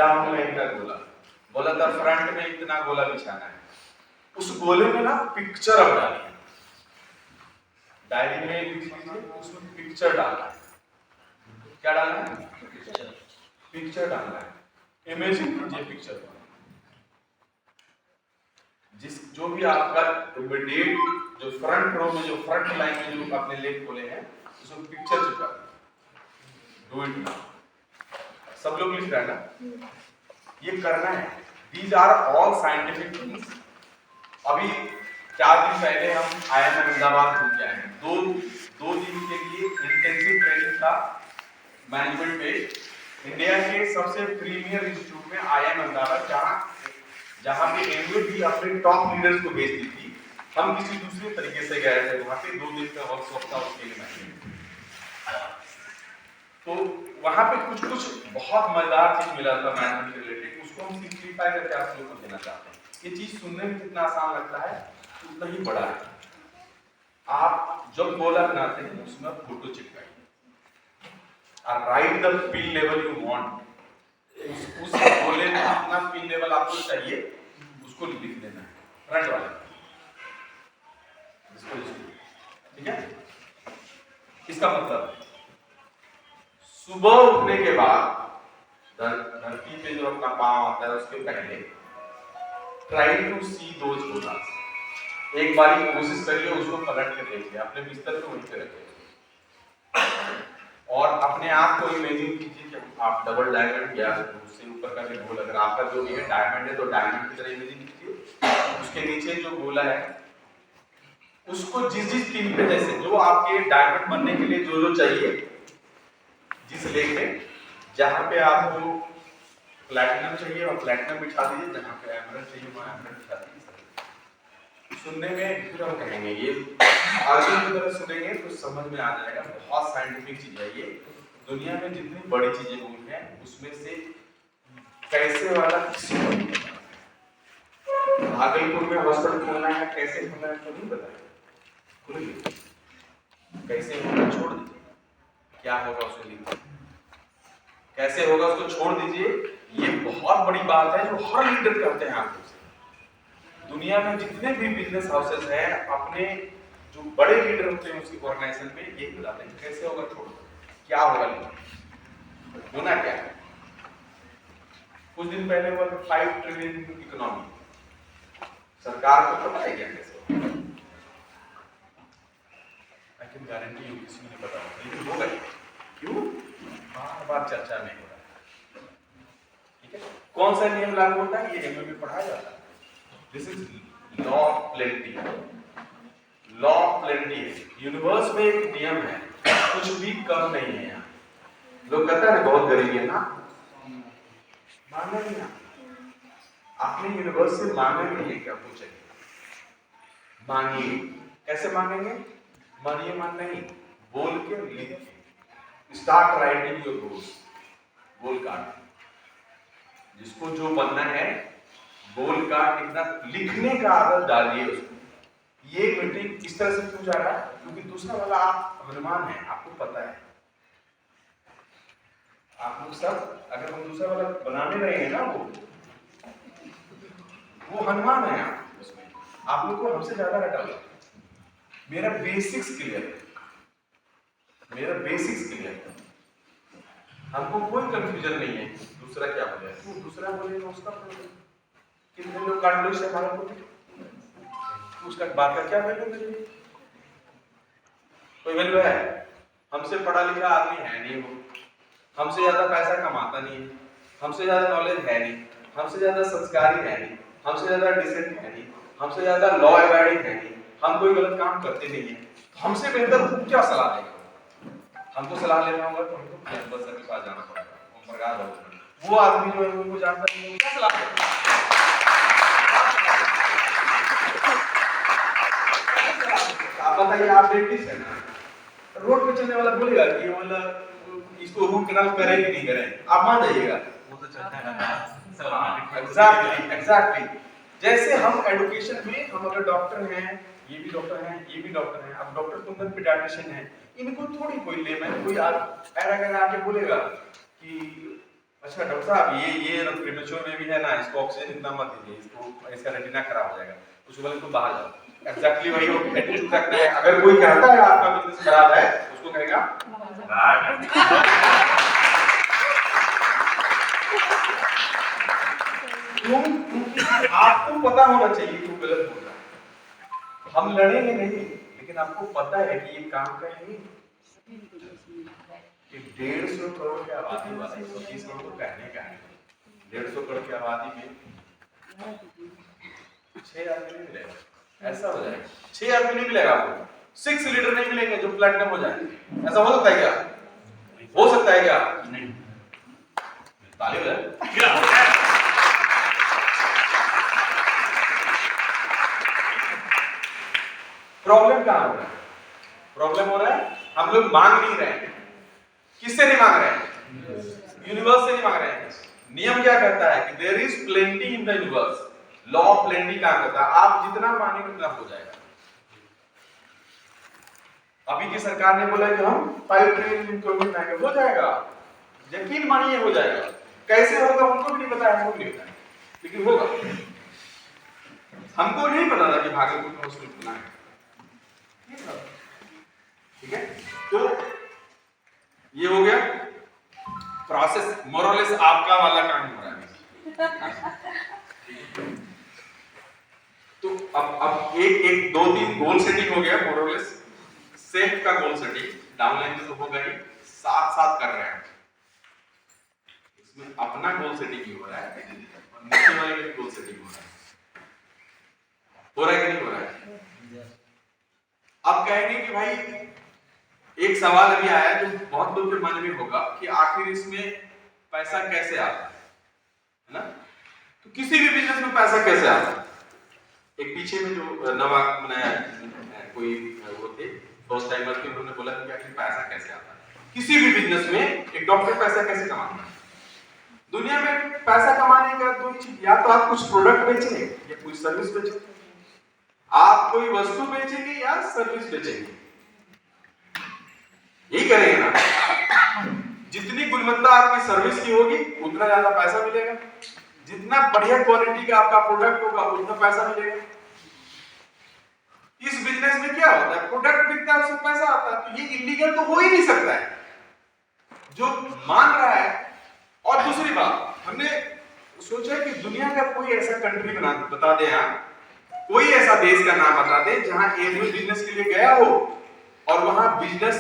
Down line का गोला, बोला था फ्रंट में इतना गोला बिछाना है, उस गोले में ना पिक्चर अब डाली है, डायरी में लिख लीजिए, उसमें पिक्चर डालना है। क्या डालना है? पिक्चर डालना है। इमेजिन कीजिए पिक्चर को, जो भी आपका इमीडिएट जो फ्रंट रो में, जो फ्रंट लाइन में जो आपने लेग खोले हैं, उसमें पिक्चर चिपका दीजिए। Do it now. सब लोग लिख रहे हैं ना? ये करना है। These are all scientific things. अभी 4 दिन पहले हम IIM अहमदाबाद घूम के आए हैं। दो दिन के लिए इंटेंसिव ट्रेनिंग था मैनेजमेंट पे। इंडिया के सबसे प्रीमियर इंस्टीट्यूट में IIM अहमदाबाद, जहाँ पे एमवे भी अपने टॉप लीडर्स को भेजती थी। हम किसी दूसरे तरीके से गए थे वहाँ पे, 2 दिन का वर्कशॉप था उसके लिए। तो वहाँ पे कुछ बहुत मजेदार चीज मिला था मैनेजमेंट रिलेटेड, उसको हम सिंप्लीफाई करके आप लोगों को देना चाहते हैं। ये चीज सुनने में कितना आसान लगता है, उतना ही बड़ा है। आप जब गोला बनाते हैं उसमें फोटो चिपकाइए और right the pin level you want. उस गोले में कितना पिन लेवल आपको चाहिए उसको लिख देना है, फ्रंट वाले, ठीक है? इसका मतलब सुबह उठने के बाद धरती पे जो अपना पांव आता है उसके पहले ट्राई टू सी दोज गोलास। एक बारी कोशिश करिए उसको पलट के देखिए, अपने बिस्तर पे उठ के रखिए और अपने आप को इमेजिन कीजिए कि आप डबल डायमंड या उससे ऊपर का जो गोल, अगर आपका जो ये डायमंड है तो डायमंड की तरह इमेजिन कीजिए। उसके नीचे जो गोला है उसको जिस पिन पे, जैसे जो आपके डायमंड बनने के लिए जो चाहिए, जिस लेग में जहां पे आपको प्लैटिनम चाहिए और प्लैटिनम बिठा दीजिए, जहां पे एमरल्ड चाहिए वहां एमरल्ड बिठा दीजिए। सुनने में फिर हम कहेंगे, ये आगे की तरफ सुनेंगे तो समझ में आ जाएगा। बहुत साइंटिफिक चीज है ये। दुनिया में जितनी बड़ी चीजें हुई हैं उसमें से कैसे वाला किसी को नहीं पता। भागलपुर में हॉस्पिटल खोलना है, कैसे खोलना है तो नहीं पता, कैसे होगा छोड़ दीजिए, क्या होगा उसे लिखिए, कैसे होगा उसको छोड़ दीजिए। ये बहुत बड़ी बात है जो हर लीडर करते हैं आंखों से। दुनिया में जितने भी बिजनेस हाउसेस हैं, अपने जो बड़े लीडर होते हैं उसकी ऑर्गेनाइजेशन में यही बताते हैं कैसे होगा छोड़ दो, क्या होगा लिखिए, होना क्या है। कुछ दिन पहले वो 5 ट्रिलियन इकोनॉमी, सरकार को पता है क्या कैसे होगा? आई कैन गारंटी यू किसी को नहीं पता, लेकिन होगा क्यों? बार चर्चा में हो रहा है, ठीक है? कौन सा नियम लागू होता है? ये एमए में पढ़ाया जाता है। This is law of plenty. Law of plenty है। यूनिवर्स में एक नियम है, कुछ भी कम नहीं है। यहाँ लोग कहते हैं बहुत गरीबी है ना, मांगना नहीं। आपने यूनिवर्स से मांगना नहीं है, क्या पूछेंगे? मांगिए। कैसे मांगेंगे? मानिए मान नहीं, बोल के लिख के। Start writing your goals. Goal card, जिसको जो बनना है गोल कार्ड इतना लिखने का आदत डालिए उसको। ये मीटिंग इस तरह से क्यों जा रहा है? क्योंकि दूसरा वाला आप हनुमान है, आपको पता है। आप लोग सब अगर हम दूसरा वाला बनाने रहे हैं ना, वो हनुमान है उसमें। आप लोग को हमसे ज्यादा रटा हुआ। मेरा बेसिक्स क्लियर है, मेरा बेसिक्स क्लियर है। हमको कोई कंफ्यूजन नहीं है दूसरा क्या बोले, वो दूसरा बोलेगा उसका प्रॉब्लम। कितने लोग काट लो से हमारा को उसका बात का क्या वैल्यू है? कोई वैल्यू है? हमसे पढ़ा लिखा आदमी है नहीं वो, हमसे ज्यादा पैसा कमाता नहीं है, हमसे ज्यादा नॉलेज है नहीं, हमसे ज्यादा संस्कारी है नहीं, हमसे ज्यादा डिसेंट है नहीं, हमसे ज्यादा लॉ अबाइडिंग है नहीं, हम कोई गलत काम करते नहीं है। हमसे बेहतर वो क्या सलाह देगा? हमको सलाह लेना होगा तो हमको कैंपस सर के पास जाना पड़ेगा, ओम प्रकाश बाबू। वो आदमी जो है उनको जानता नहीं है, क्या सलाह देगा? आप बताइए, आप डेंटिस्ट है ना, रोड पे चलने वाला बोलेगा कि ये वाला इसको रूट कैनाल करे कि नहीं करे, आप मान जाइएगा वो तो चलता है ना। एग्जैक्टली जैसे हम एजुकेशन में, हम अगर डॉक्टर हैं, ये भी डॉक्टर हैं, ये भी डॉक्टर हैं, अब डॉक्टर कुंदन पीडियाट्रिशियन हैं, इनको थोड़ी कोई लेमैन कोई अगर आके बोलेगा कि अच्छा डॉक्टर साहब, ये प्रीमेच्योर बेबी है ना, इसको ऑक्सीजन इतना मत दीजिए, इसको इसका रेटिना खराब हो जाएगा, उसको बोले तुम बाहर जाओ। एग्जैक्टली वही एटीट्यूड रखना है। अगर कोई कहता है आपका बिजनेस खराब है, उसको कहेगा क्यों? क्योंकि आपको पता होना चाहिए क्यों गलत बोल रहा है। हम लड़ेंगे नहीं, लेकिन आपको पता है कि ये काम का है। 150 करोड़ की आबादी वाला 130 करोड़ तो कहने का है, 150 करोड़ की आबादी में 6 आदमी नहीं मिलेगा, ऐसा हो जाएगा। 6 आदमी नहीं मिलेगा आपको, 6 लीडर नहीं मिलेंगे जो प्लेटिनम हो जाए। ऐसा हो सकता है क्या? हो सकता है क्या? नहीं। ताली बजाएं। प्रॉब्लम कहां हो रहा है? प्रॉब्लम हो रहा है हम लोग मांग नहीं रहे हैं। किससे नहीं मांग रहे हैं? यूनिवर्स से नहीं मांग रहे हैं। नियम क्या कहता है कि there is plenty in the universe. Law of plenty क्या कहता है? आप जितना मांगेंगे उतना हो जाएगा। अभी की सरकार ने बोला कि हम 5 ट्रिलियन इम्प्रूवमेंट आएगा, हो जाएगा, यकीन मानिए हो जाएगा। कैसे होगा उनको भी नहीं पता है, हमको भी नहीं पता है, लेकिन होगा। हमको नहीं पता था कि भागलपुर में हॉस्पिटल खुलना है, ठीक है? तो ये हो गया प्रोसेस, मोरलेस आपका वाला काम हो रहा है। तो अब एक 2-3 गोल सेटिंग हो गया, मोरलेस सेफ का गोल सेटिंग, डाउनलाइन में तो हो गई, साथ साथ कर रहे हैं। इसमें अपना गोल सेटिंग ही हो रहा है और नीचे वाले का भी गोल सेटिंग हो रहा है। हो रहा है कि नहीं हो रहा है? अब कहेंगे कि भाई एक सवाल अभी आया जो बहुत लोग के मन में होगा कि आखिर इसमें पैसा कैसे आता है ना? तो किसी भी बिजनेस में पैसा कैसे आता है? एक पीछे में जो नवा कोई वो थे फर्स्ट टाइमर थे, उन्होंने बोला कि आखिर पैसा कैसे आता है। किसी भी बिजनेस में एक डॉक्टर पैसा कैसे कमाता है? दुनिया में पैसा कमाने का दो चीज, या तो आप कुछ प्रोडक्ट बेचेंगे या कोई सर्विस बेचेंगे। आप कोई वस्तु बेचेंगे या सर्विस बेचेंगे, यही करेंगे ना। जितनी गुणवत्ता आपकी सर्विस की होगी उतना ज्यादा पैसा मिलेगा, जितना बढ़िया क्वालिटी का आपका प्रोडक्ट होगा उतना पैसा मिलेगा। इस बिजनेस में क्या होता है, प्रोडक्ट बिकता है उससे पैसा आता है, तो ये इलीगल तो हो ही नहीं सकता है जो मान रहा है। और दूसरी बात, हमने सोचा कि दुनिया का कोई ऐसा कंट्री बता दे, कोई ऐसा देश का नाम बता दे जहां एनिमल बिजनेस के लिए गया हो और वहां बिजनेस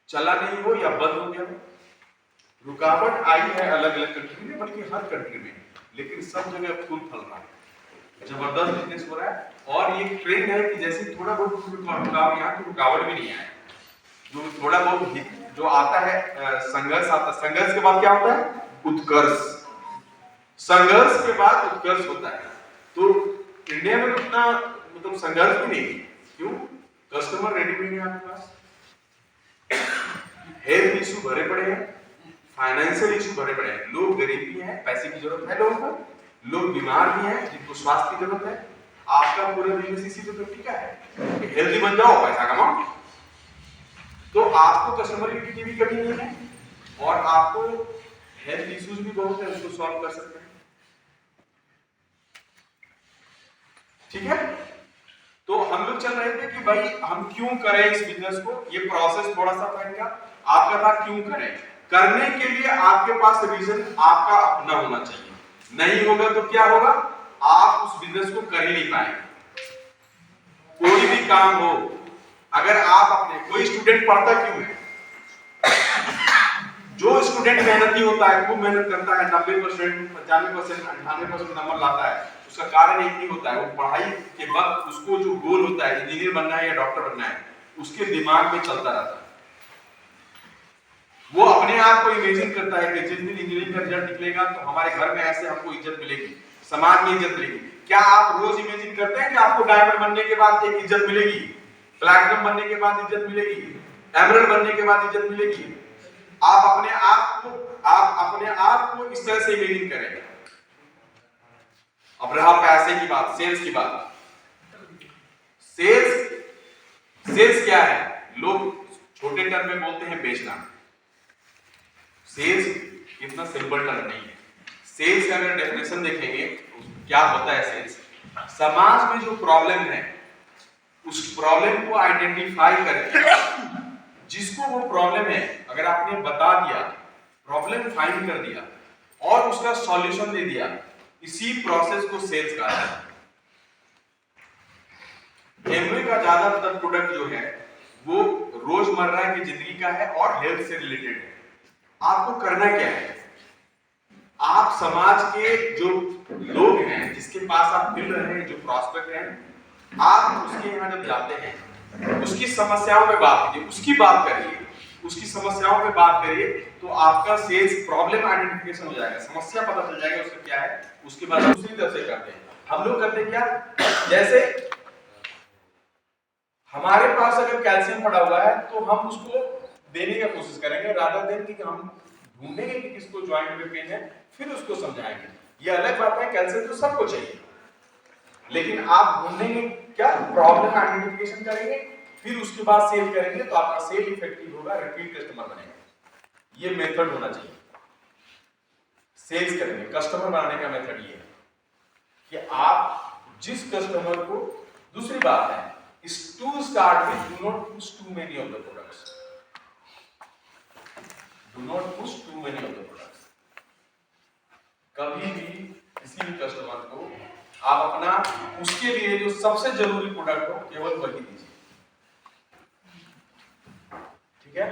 चला नहीं हो या बंद हो गया हो। रुकावट आई है अलग अलग कंट्री में, बल्कि हर कंट्री में, लेकिन सब जगह फूल फल रहा है, जबरदस्त बिजनेस हो रहा है। और ये ट्रेंड है कि जैसे थोड़ा बहुत रुकावट, यहाँ की रुकावट भी नहीं है, जो थोड़ा बहुत जो आता है संघर्ष आता है, संघर्ष के बाद क्या होता है? उत्कर्ष। संघर्ष के बाद उत्कर्ष होता है। तो इंडिया में उतना मतलब संघर्ष भी नहीं, क्यों? कस्टमर रेडीमेड है आपके पास, हेल्थ इशू भरे पड़े हैं, फाइनेंशियल इशू भरे पड़े हैं, लोग गरीब भी हैं, पैसे की जरूरत है लोगों को, लोग बीमार भी हैं जिनको स्वास्थ्य की जरूरत है। आपका पूरा बिजनेस इसी पे टिका है, हेल्दी बन जाओ, पैसा कमाओ। तो आपको कस्टमर की भी कमी नहीं है और आपको हेल्थ इश्यूज भी बहुत है, उसको सॉल्व कर सकते हैं, ठीक है? तो हम लोग चल रहे थे कि भाई हम क्यों करें इस बिजनेस को। ये प्रोसेस थोड़ा सा पहले आपका था, क्यों करें। करने के लिए आपके पास रीजन आपका अपना होना चाहिए, नहीं होगा तो क्या होगा? आप उस बिजनेस को कर ही नहीं पाएंगे। कोई भी काम हो, अगर आप अपने, कोई स्टूडेंट पढ़ता क्यों है? जो स्टूडेंट मेहनती होता है, खूब मेहनत करता है, 90%, 95%, 98% नंबर लाता है, उसका कारण एक ही होता है, वो पढ़ाई के वक्त उसको जो गोल होता है, इंजीनियर बनना है या डॉक्टर बनना है, उसके दिमाग में चलता रहता है। वो अपने आप को इमेजिन करता है कि जिस दिन इंजीनियरिंग का रिजल्ट निकलेगा तो हमारे घर में ऐसे हमको इज्जत मिलेगी, समाज में इज्जत मिलेगी। क्या आप रोज इमेजिन करते हैं कि आपको डायमंड बनने के बाद एक इज्जत मिलेगी, प्लैटिनम बनने के बाद इज्जत मिलेगी, एमरल्ड बनने के बाद इज्जत मिलेगी? आप अपने आप को इस तरह से इमेजिन करें। अब रहा पैसे की बात, सेल्स की बात। सेल्स क्या है? लोग छोटे टर्म में बोलते हैं बेचना। सेल्स इतना सिंपल टर्म नहीं है। सेल्स का अगर डेफिनेशन देखेंगे क्या होता है सेल्स, समाज में जो प्रॉब्लम है उस प्रॉब्लम को आइडेंटिफाई करके जिसको वो प्रॉब्लम है अगर आपने बता दिया, प्रॉब्लम फाइंड कर दिया और उसका सॉल्यूशन दे दिया, इसी प्रोसेस को सेल्स कहा जाता है। एमवे का ज्यादातर प्रोडक्ट जो है वो रोजमर्रा की जिंदगी का है और हेल्थ से रिलेटेड है। आपको करना क्या है, आप समाज के जो लोग हैं जिसके पास आप मिल रहे हैं, जो प्रॉस्पेक्ट हैं, आप उसके यहाँ जब जाते हैं उसकी समस्याओं पे बात कीजिए, उसकी बात करिए, उसकी समस्याओं पे बात करिए, तो आपका सेल्स प्रॉब्लम आइडेंटिफिकेशन हो जाएगा, समस्या पता चल जाएगा उसका क्या है, उसके बाद दूसरी तरफ से करते हैं। हम लोग करते क्या, जैसे हमारे पास अगर कैल्शियम पड़ा हुआ है तो हम उसको देने की कोशिश करेंगे, रादर देन कि हम ढूंढेंगे कि किसको ज्वाइंट में पेन है, फिर उसको समझाएंगे। ये अलग बात है, कैल्शियम तो सबको चाहिए, लेकिन आप ढूंढेंगे क्या, प्रॉब्लम आइडेंटिफिकेशन करेंगे, फिर उसके बाद सेल करेंगे, तो आपका सेल इफेक्टिव होगा, रिपीट कस्टमर बनेगा। ये मेथड होना चाहिए सेल्स करने, कस्टमर बनाने का मेथड ये है कि आप जिस कस्टमर को, दूसरी बात है is to start with, do not push too many of the products. Do not push too many of the products. कभी भी किसी भी कस्टमर को आप अपना, उसके लिए जो सबसे जरूरी प्रोडक्ट हो केवल वही दीजिए, ठीक है?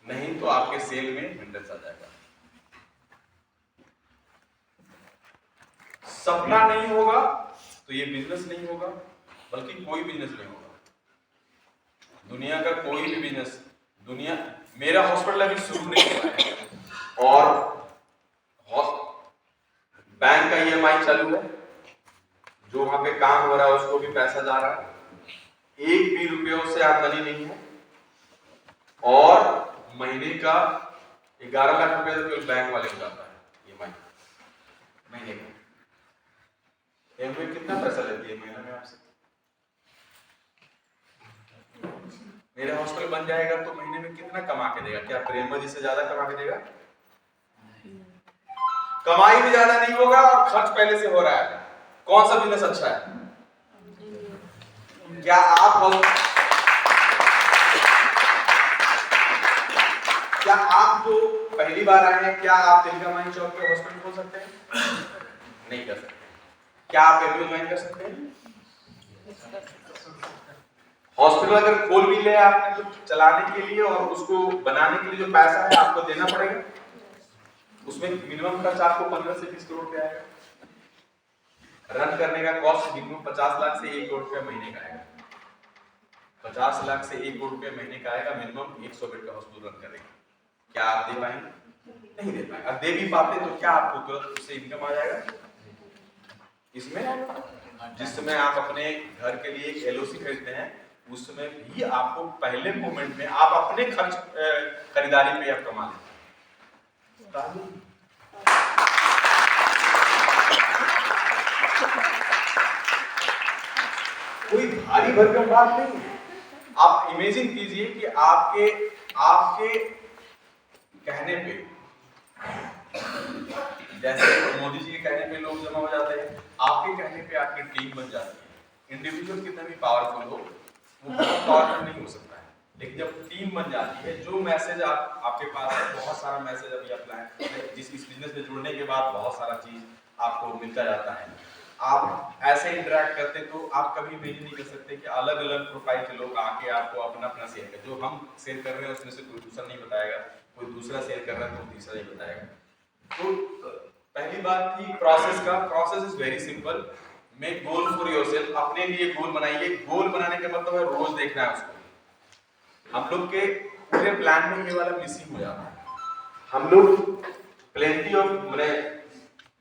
नहीं तो आपके सेल में हिंड्रेंस आ जाएगा। सपना नहीं होगा तो ये बिजनेस नहीं होगा, बल्कि कोई बिजनेस नहीं होगा। दुनिया का कोई भी बिजनेस, दुनिया, मेरा हॉस्पिटल अभी शुरू नहीं हुआ है और बैंक का ईएमआई चालू है, जो वहां पे काम हो रहा है उसको भी पैसा जा रहा है, एक भी रुपये से आमदनी नहीं है, और महीने का 11 लाख रुपए तो केवल बैंक वाले को जाता है ईएमआई महीने का। एमवे कितना पैसा लेती है महीने में आपसे? मेरा हॉस्पिटल बन जाएगा तो महीने में कितना कमा के देगा? क्या प्रेमा जी से ज्यादा कमा के देगा? कमाई भी ज्यादा नहीं होगा और खर्च पहले से हो रहा है। कौन सा बिजनेस अच्छा है? क्या आप जो पहली बार आए हैं, क्या आप तिलका माइन चौक पे हॉस्पिटल खोल सकते हैं? नहीं कर सकते। क्या आप एमवे ज्वाइन कर सकते हैं? हॉस्पिटल अगर खोल भी ले आपने तो चलाने के लिए और उसको बनाने के लिए जो पैसा है आपको देना पड़ेगा, उसमें मिनिमम खर्च आपको 15 से 20 करोड़ रुपए आएगा। रन करने का कॉस्ट मिनिमम 50 लाख से 1 करोड़ रुपया महीने का आएगा। 50 लाख से 1 करोड़ रुपया महीने का आएगा, मिनिमम 100 बेड का हॉस्पिटल रन करेगा। क्या आप दे पाएंगे? नहीं दे पाएंगे। अब दे भी पाते तो क्या आपको तुरंत उससे इनकम आ जाएगा? इसमें जिस समय आप अपने घर के लिए एक एलओसी खरीदते हैं, उस समय भी आपको पहले मोमेंट में आप अपने खर्च खरीदारी पे आप कमा लेते हैं। कोई भारी भरकम बात नहीं है। आप इमेजिन कीजिए कि आपके कहने पे, जैसे मोदी जी के कहने पे लोग जमा हो जाते हैं, आपके कहने पे आपकी टीम बन जाती है। इंडिविजुअल कितना भी पावरफुल हो, वो बहुत पावरफुल नहीं हो सकता है, लेकिन जब टीम बन जाती है, जो मैसेज आपके पास है, बहुत सारा मैसेज अभी आप जिस इस बिजनेस में जुड़ने के बाद बहुत सारा चीज आपको मिलता जाता है। आप ऐसे इंटरेक्ट करते तो आप कभी इमेजिन नहीं कर सकते कि अलग अलग प्रोफाइल के लोग आके आपको अपना अपना शेयर कर, जो हम शेयर कर रहे हैं उसमें से कोई दूसरा नहीं बताएगा, कोई दूसरा शेयर कर रहा है तो तीसरा नहीं बताएगा। तो पहली बात थी प्रोसेस का। Process is very simple. Make goal for yourself. अपने लिए गोल बनाइए। गोल बनाने का मतलब है रोज देखना है उसको। हम लोग के पूरे प्लान में ये वाला मिसिंग हो जाता है। हम लोग प्लेंटी ऑफ मैंने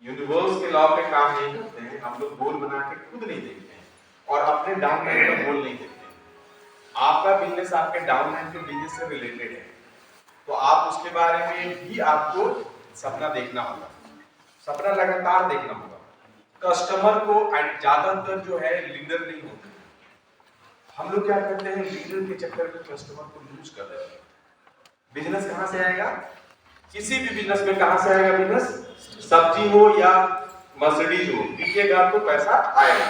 यूनिवर्स के लॉ पे काम नहीं करते हैं। हम लोग गोल बना के खुद नहीं देखते हैं और अपने डाउन लाइन का गोल नहीं देखते हैं। आपका बिजनेस आपके डाउन लाइन के बिजनेस से रिलेटेड है, तो आप उसके बारे में भी आपको सपना देखना होगा, सपना लगातार देखना होगा। कस्टमर को ज्यादातर जो है लीडर नहीं होते। हम लोग क्या करते हैं, लीडर के चक्कर में कस्टमर को लूज कर देते हैं। बिजनेस कहां से आएगा? किसी भी बिजनेस में कहां से आएगा बिजनेस? सब्जी हो या मर्सिडीज हो, बिकेगा तो पैसा आएगा।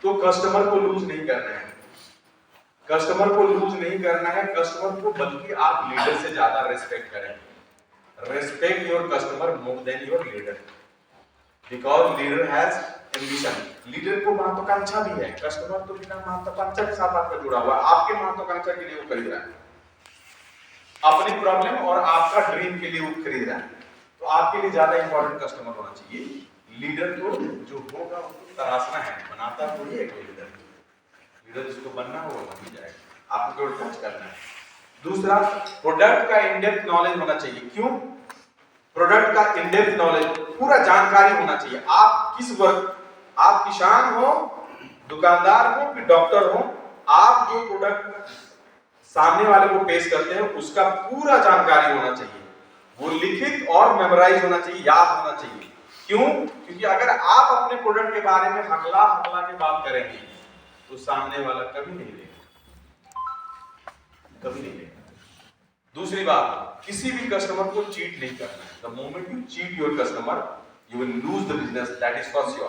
तो कस्टमर को लूज नहीं करना है, कस्टमर को लूज नहीं करना है कस्टमर को, बल्कि आप लीडर से ज्यादा रेस्पेक्ट करें। Respect your customer more than your leader, because leader has ambition. Leader को महत्वाकांक्षा भी है, कस्टमर तो बिना महत्वाकांक्षा के साथ आपका जुड़ा हुआ है, आपके महत्वाकांक्षा के लिए वो खरीद रहा है, अपनी प्रॉब्लम और आपका ड्रीम के लिए वो खरीद रहा है। तो आपके लिए ज्यादा इंपॉर्टेंट कस्टमर होना चाहिए। लीडर को जो होगा उसको तराशना है, बनाता थोड़ी है कोई लीडर। लीडर जिसको बनना होगा बन जाएगा, आपको केवल टच करना है। दूसरा, प्रोडक्ट का इन-डेप्थ नॉलेज होना चाहिए। क्यों? प्रोडक्ट का इन-डेप्थ नॉलेज, पूरा जानकारी होना चाहिए। आप किस वर्ग, आप किसान हो, दुकानदार हो कि डॉक्टर हो, आप जो प्रोडक्ट सामने वाले को पेश करते हैं उसका पूरा जानकारी होना चाहिए। वो लिखित और मेमोराइज होना चाहिए, याद होना चाहिए। क्यों? क्योंकि अगर आप अपने प्रोडक्ट के बारे में हकला हकला के बात करेंगे तो सामने वाला कभी नहीं लेगा, कभी नहीं लेगा। दूसरी बात, किसी भी कस्टमर को चीट नहीं करना है। The moment you cheat your customer you will lose the business, that is for sure.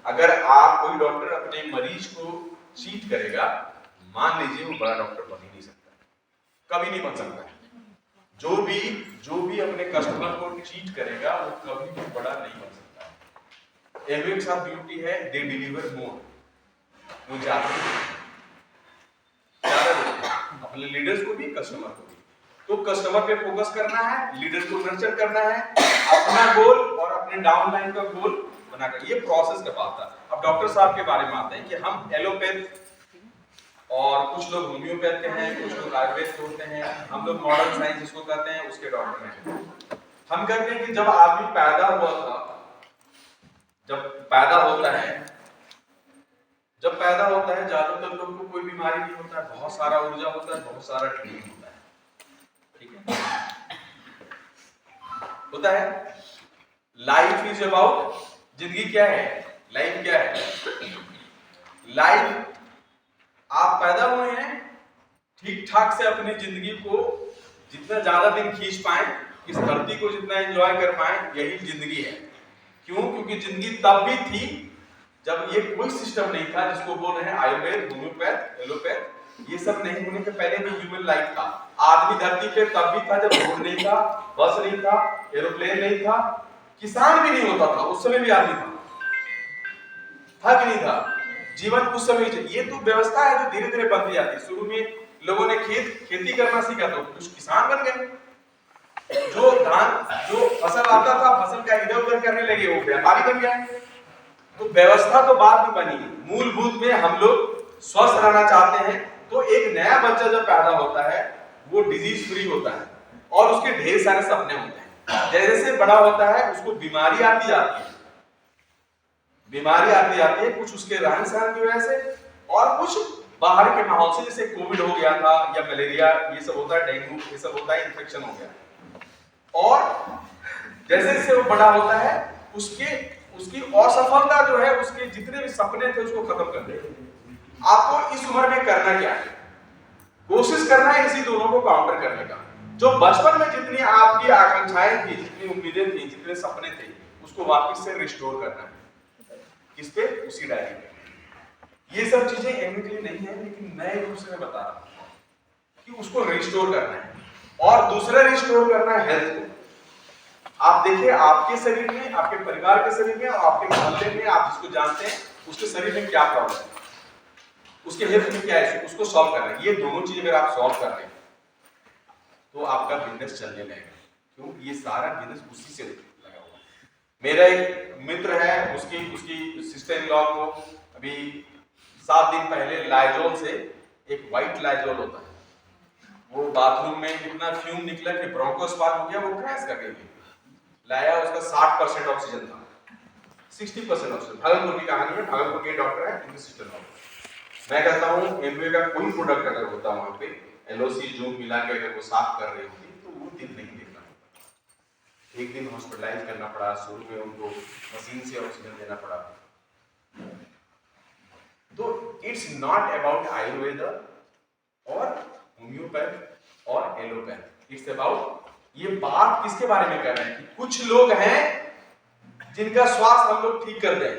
अगर आप, कोई डॉक्टर अपने मरीज को चीट करेगा, मान लीजिए वो बड़ा डॉक्टर बन ही नहीं सकता, कभी नहीं बन सकता। जो भी अपने कस्टमर को चीट करेगा वो कभी भी बड़ा नहीं बन सकता। एविक्स ऑफ ब्यूटी है, दे डिलीवर मोर, वो ज्यादा अपने लीडर्स को भी कस्टमर को भी। तो कस्टमर पे फोकस करना है, लीडर को नर्चर करना है, अपना गोल और अपने डाउनलाइन का गोल बनाकर, ये प्रोसेस का बात था। अब डॉक्टर साहब के बारे में आता है कि हम एलोपैथ और कुछ लोग होम्योपैथ के हैं, कुछ लोग आयुर्वेद के होते हैं, हम लोग मॉडर्न साइंस जिसको कहते हैं उसके डॉक्टर हैं। हम कहते हैं कि जब आदमी पैदा हुआ था, जब पैदा होता है ज्यादातर लोगों को कोई बीमारी नहीं होता है, बहुत सारा ऊर्जा होता है, बहुत सारा ड्रीम होता है, ठीक है, होता है। लाइफ इज अबाउट, जिंदगी क्या है, लाइफ क्या है? लाइफ, आप पैदा हुए हैं, ठीक ठाक से अपनी जिंदगी को जितना ज्यादा दिन खींच पाए, इस धरती को जितना एंजॉय कर पाए, यही जिंदगी है। क्यों? क्योंकि जिंदगी तब भी थी जब ये कोई सिस्टम नहीं था जिसको बोल रहे हैं आयुर्वेद, होम्योपैथ, एलोपैथ, ये सब नहीं होने के पहले भी ह्यूमन लाइफ था। आदमी धरती पे तब भी था जब रोड नहीं था, बस नहीं था, एरोप्लेन नहीं था, किसान भी नहीं होता था, उस समय भी आदमी था कि नहीं था? जीवन उस समय, ये तो व्यवस्था है जो धीरे धीरे बनती जाती है। शुरू में लोगों ने खेती करना सीखा तो कुछ किसान बन गए, जो फसल आता था, फसल का इधर उधर करने लगे, वो व्यापारी बन गए। तो व्यवस्था तो बाद में बनी, मूलभूत में हम लोग स्वस्थ रहना चाहते हैं। तो एक नया बच्चा जब पैदा होता है वो डिजीज फ्री होता है और उसके ढेर सारे सपने होते हैं। जैसे जैसे बड़ा होता है उसको बीमारी आती जाती है, कुछ उसके रहन सहन की वजह से और कुछ बाहर के माहौल से, जैसे कोविड हो गया था या मलेरिया, ये सब होता है, डेंगू, ये सब होता है, इन्फेक्शन हो गया। और जैसे जैसे वो बड़ा होता है उसकी असफलता जो है, उसके जितने भी सपने थे उसको खत्म कर दे। आपको इस उम्र में करना क्या है? कोशिश करना है इसी दोनों को काउंटर करने का। जो बचपन में जितनी आपकी आकांक्षाएं थी, जितनी उम्मीदें थी, जितने सपने थे, उसको वापस से रिस्टोर करना है। किस पे? उसी डायरी पे। ये सब चीजें एमए के लिए नहीं है, लेकिन नए रूप से मैं बता रहा हूं कि उसको रिस्टोर करना है। और दूसरा रिस्टोर करना है हेल्थ को। आप देखिए, आपके शरीर में, आपके परिवार के शरीर में और आपके मोहल्ले में, आप जिसको जानते हैं उसके शरीर में क्या प्रॉब्लम है, उसके हेल्थ में क्या इशू, उसको सॉल्व करना है। ये दोनों चीज अगर आप सॉल्व कर रहे हैं तो आपका बिजनेस चलने लगेगा। क्यों? ये सारा बिजनेस उसी से लगा हुआ है। मेरा एक मित्र है, उसकी सिस्टर इन लॉ को अभी 7 दिन पहले लाइजोल से, एक व्हाइट लाइजोल होता है, वो बाथरूम में इतना फ्यूम निकला कि ब्रोंकोस्पाज्म हो गया, वो क्रैश कर गई। लाया, उसका 60% ऑक्सीजन था, 60% ऑक्सीजन। भागलपुर की कहानी है, भागलपुर के डॉक्टर है, उनकी सिस्टर इन लॉ। मैं कहता हूँ एमवे का कोई प्रोडक्ट अगर होता वहां पे, एलओसी जूम मिला के अगर वो साफ कर रही होती तो वो दिन नहीं देखना होता। एक दिन हॉस्पिटलाइज करना पड़ा, शुरू में उनको मशीन से ऑक्सीजन देना पड़ा। तो इट्स नॉट अबाउट आयुर्वेद और होम्योपैथ और एलोपैथ, इट्स अबाउट ये बात किसके बारे में कर रहे हैं कि कुछ लोग हैं जिनका स्वास्थ्य हम लोग ठीक कर दें,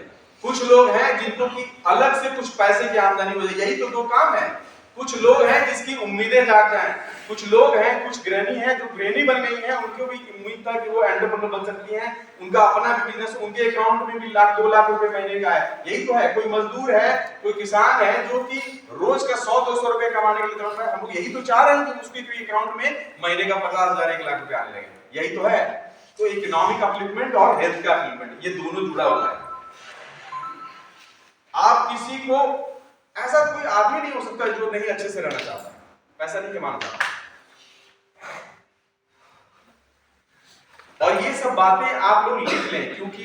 कुछ लोग हैं जिनको की अलग से कुछ पैसे की आमदनी हो जाए, यही तो दो काम है। कुछ लोग हैं जिसकी उम्मीदें जाग जाएं, कुछ लोग हैं, कुछ गृहिणी हैं जो गृहिणी बन गई हैं, उनको भी उम्मीद था कि वो एंटरप्रेन्योर बन सकती हैं, उनका अपना भी बिजनेस, उनके अकाउंट में भी लाख 2 लाख रुपए महीने का है। यही तो है। कोई मजदूर है, कोई किसान है जो कि रोज का 100-200 रुपए कमाने के लिए तड़प रहा है, हम लोग यही तो चाह रहे हैं कि उसके अकाउंट में महीने का 50,000 1 लाख रुपए आने लगे, यही तो है। तो इकोनॉमिक अपलिफ्टमेंट और हेल्थ का अपलिफ्टमेंट, ये दोनों जुड़ा हुआ है। आप किसी को, ऐसा कोई आदमी नहीं हो सकता जो नहीं अच्छे से रहना चाहता है, पैसा नहीं कमाना चाहता। और ये सब बातें आप लोग लिख लें, क्योंकि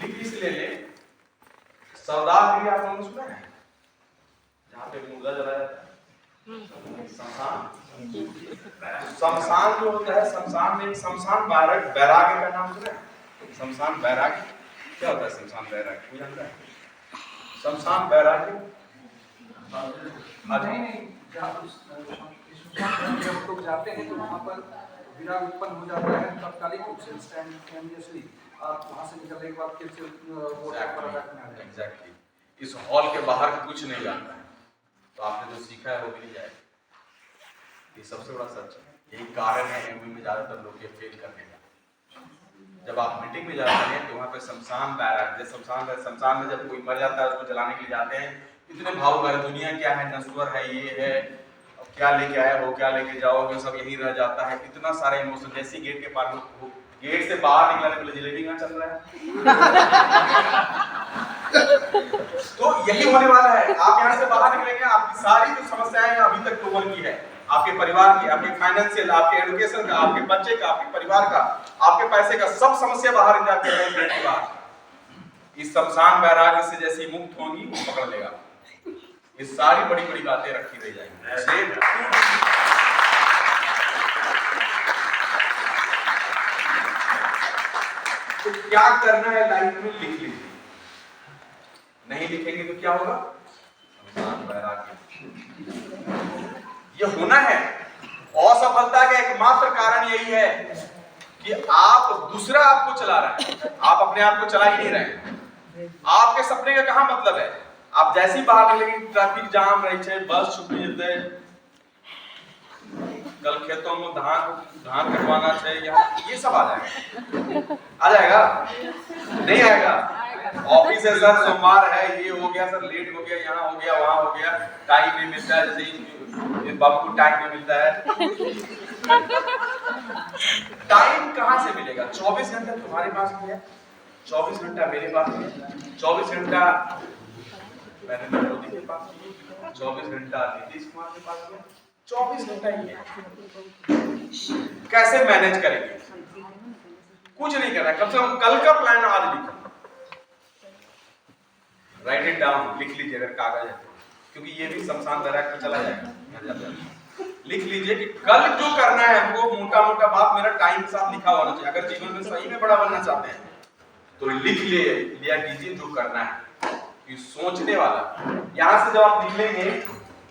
लिख इसलिए लें, सरदार के लिए आप लोगों ने सुना है जहां पे मुर्दा जलाया जाता है, शमशान जो होता है, शमशान में शमशान बैराग का नाम सुना है? शमशान बैराग क्या होता है? शमशान बैराग कोई जानता है? शमशान बैराग नहीं, जब लोग जाते हैं तो वहाँ पर विराग उत्पन्न हो जाता है तात्कालिक रूप से, इंस्टेंटेनियसली। आप वहाँ से निकलने के बाद फिर से एग्जैक्टली इस हॉल के बाहर कुछ नहीं जानता है, तो आपने जो सीखा है वो भी नहीं जाएगा। ये सबसे बड़ा सच है। यही कारण है एमयू में ज्यादातर लोग ये फेल करने का। जब आप मीटिंग में जाते हैं तो वहाँ पे शमशान बैराग, जैसे शमशान में जब कोई मर जाता है उसको जलाने के लिए जाते हैं, इतने भावुक है, दुनिया क्या है, नश्वर है, ये है, क्या लेके आए हो, क्या लेके जाओगे, सब यही रह जाता है। इतना सारा इमोशन, जैसे गेट के पार, गेट से बाहर निकलने के लिए जलेबी कहाँ चल रहा है तो यही होने वाला है। आप यहाँ से बाहर निकलेंगे, आपकी सारी जो समस्याएं अभी तक कवर की है, आपके परिवार की, आपके फाइनेंशियल, आपके एजुकेशन का, आपके बच्चे का, आपके परिवार का, आपके पैसे का, सब समस्या बाहर निकाल के रहेंगे। बाद इस शमशान बैराग से जैसी मुक्त होंगी वो पकड़ लेगा। ये सारी बड़ी बड़ी बातें रखी रह जाएंगी। तो क्या करना है लाइफ में, लिख लीजिए। नहीं लिखेंगे तो क्या होगा? शमशान बैराग। ये होना है। असफलता का एकमात्र कारण यही है कि आप, दूसरा आपको चला रहा है, आप अपने आप को चला ही नहीं रहे। आपके सपने का कहां मतलब है? आप जैसे ही बाहर निकलेंगे, ट्रैफिक जाम रही है, बस छूट जते, कल खेतों में धान कटवाना चाहिए, ये सब आ जाएगा नहीं आएगा? ऑफिस है सर, सोमवार है, ये हो गया सर, लेट हो गया, यहाँ हो गया, वहां हो गया, टाइम नहीं मिलता है, जैसे बाबू को टाइम नहीं मिलता है। टाइम कहां से मिलेगा? 24 घंटा तुम्हारे पास भी है, 24 घंटा मेरे पास भी है, 24 घंटा नरेंद्र मोदी के पास भी है, 24 घंटा नीतीश कुमार के पास भी है, 24 घंटा ही है। कैसे मैनेज करेंगे? कुछ नहीं करना है, कम से कम कल का प्लान आज लिखो, राइट इट डाउन, लिख लीजिए अगर कागज है, क्योंकि ये भी शमशान बैराग में चला जाएगा। लिख लीजिए कि कल जो करना है हमको, मोटा मोटा बात मेरा टाइम के साथ लिखा होना चाहिए। अगर जीवन में सही में बड़ा बनना चाहते हैं तो लिख लिया कीजिए जो करना है, कि सोचने वाला। यहां से जब आप निकलेंगे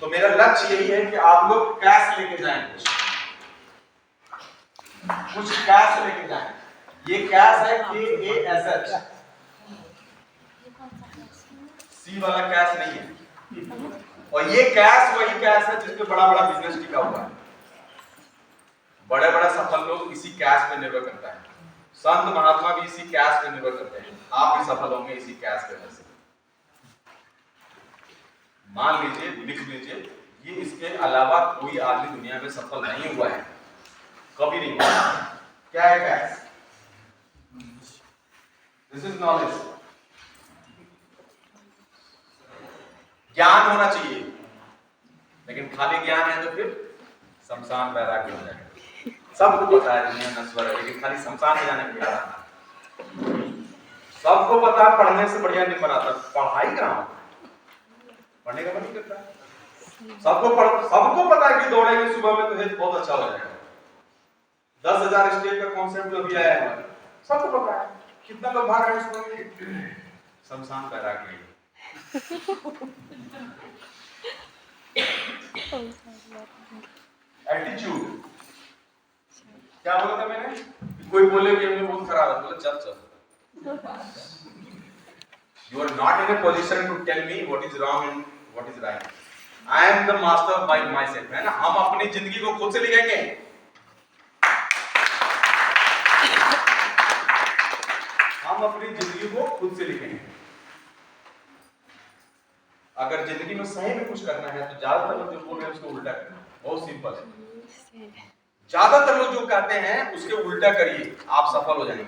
तो मेरा लक्ष्य यही है कि आप लोग कैश लेके जाएं, कुछ कैश लेके जाएं। ये कैश है KASH, C वाला कैश नहीं है। और ये कैश वही कैश है जिसपे बड़ा बड़ा बिजनेस टिका हुआ है। बड़े बड़े सफल लोग इसी कैश पे निर्भर करता है। संत महात्मा भी इसी कैश पे निर्भर करते हैं। आप भी सफल होंगे इसी कैश पे। मान लीजिए, लिख लीजिए, ये इसके अलावा कोई आदमी दुनिया में सफल नहीं हुआ है, कभी नहीं हुआ। क्या है कैश? This is knowledge. ज्ञान होना चाहिए, लेकिन खाली ज्ञान है तो फिर शमशान बैराग हो जाएगा। सबको पता है दुनिया नश्वर है, लेकिन खाली शमशान में जाने के लिए सबको पता है पढ़ने से बढ़िया नहीं बनाता। पढ़ाई कहाँ, पढ़ने का मन नहीं करता। सबको पता है कि दौड़ेंगे सुबह में तो हेल्थ बहुत अच्छा हो जाएगा। 10,000 स्टेप का कॉन्सेप्ट जो भी आया है सबको पता है। कितना लोग भाग रहे हैं सुबह? शमशान बैराग में। एटीट्यूड, क्या बोला था मैंने? कोई बोले कि हमने बहुत खराब है, बोले चल चल। You are not in a position to tell me what is wrong and what is right. I am the master by myself, है ना? हम अपनी जिंदगी को खुद से लिखेंगे। हम अपनी जिंदगी को खुद से लिखेंगे। अगर जिंदगी में सही में कुछ करना है तो ज्यादातर लोग जो बोल रहे हैं उसको उल्टा करना। बहुत सिंपल है। ज्यादातर लोग जो कहते हैं उसके उल्टा करिए, आप सफल हो जाएंगे।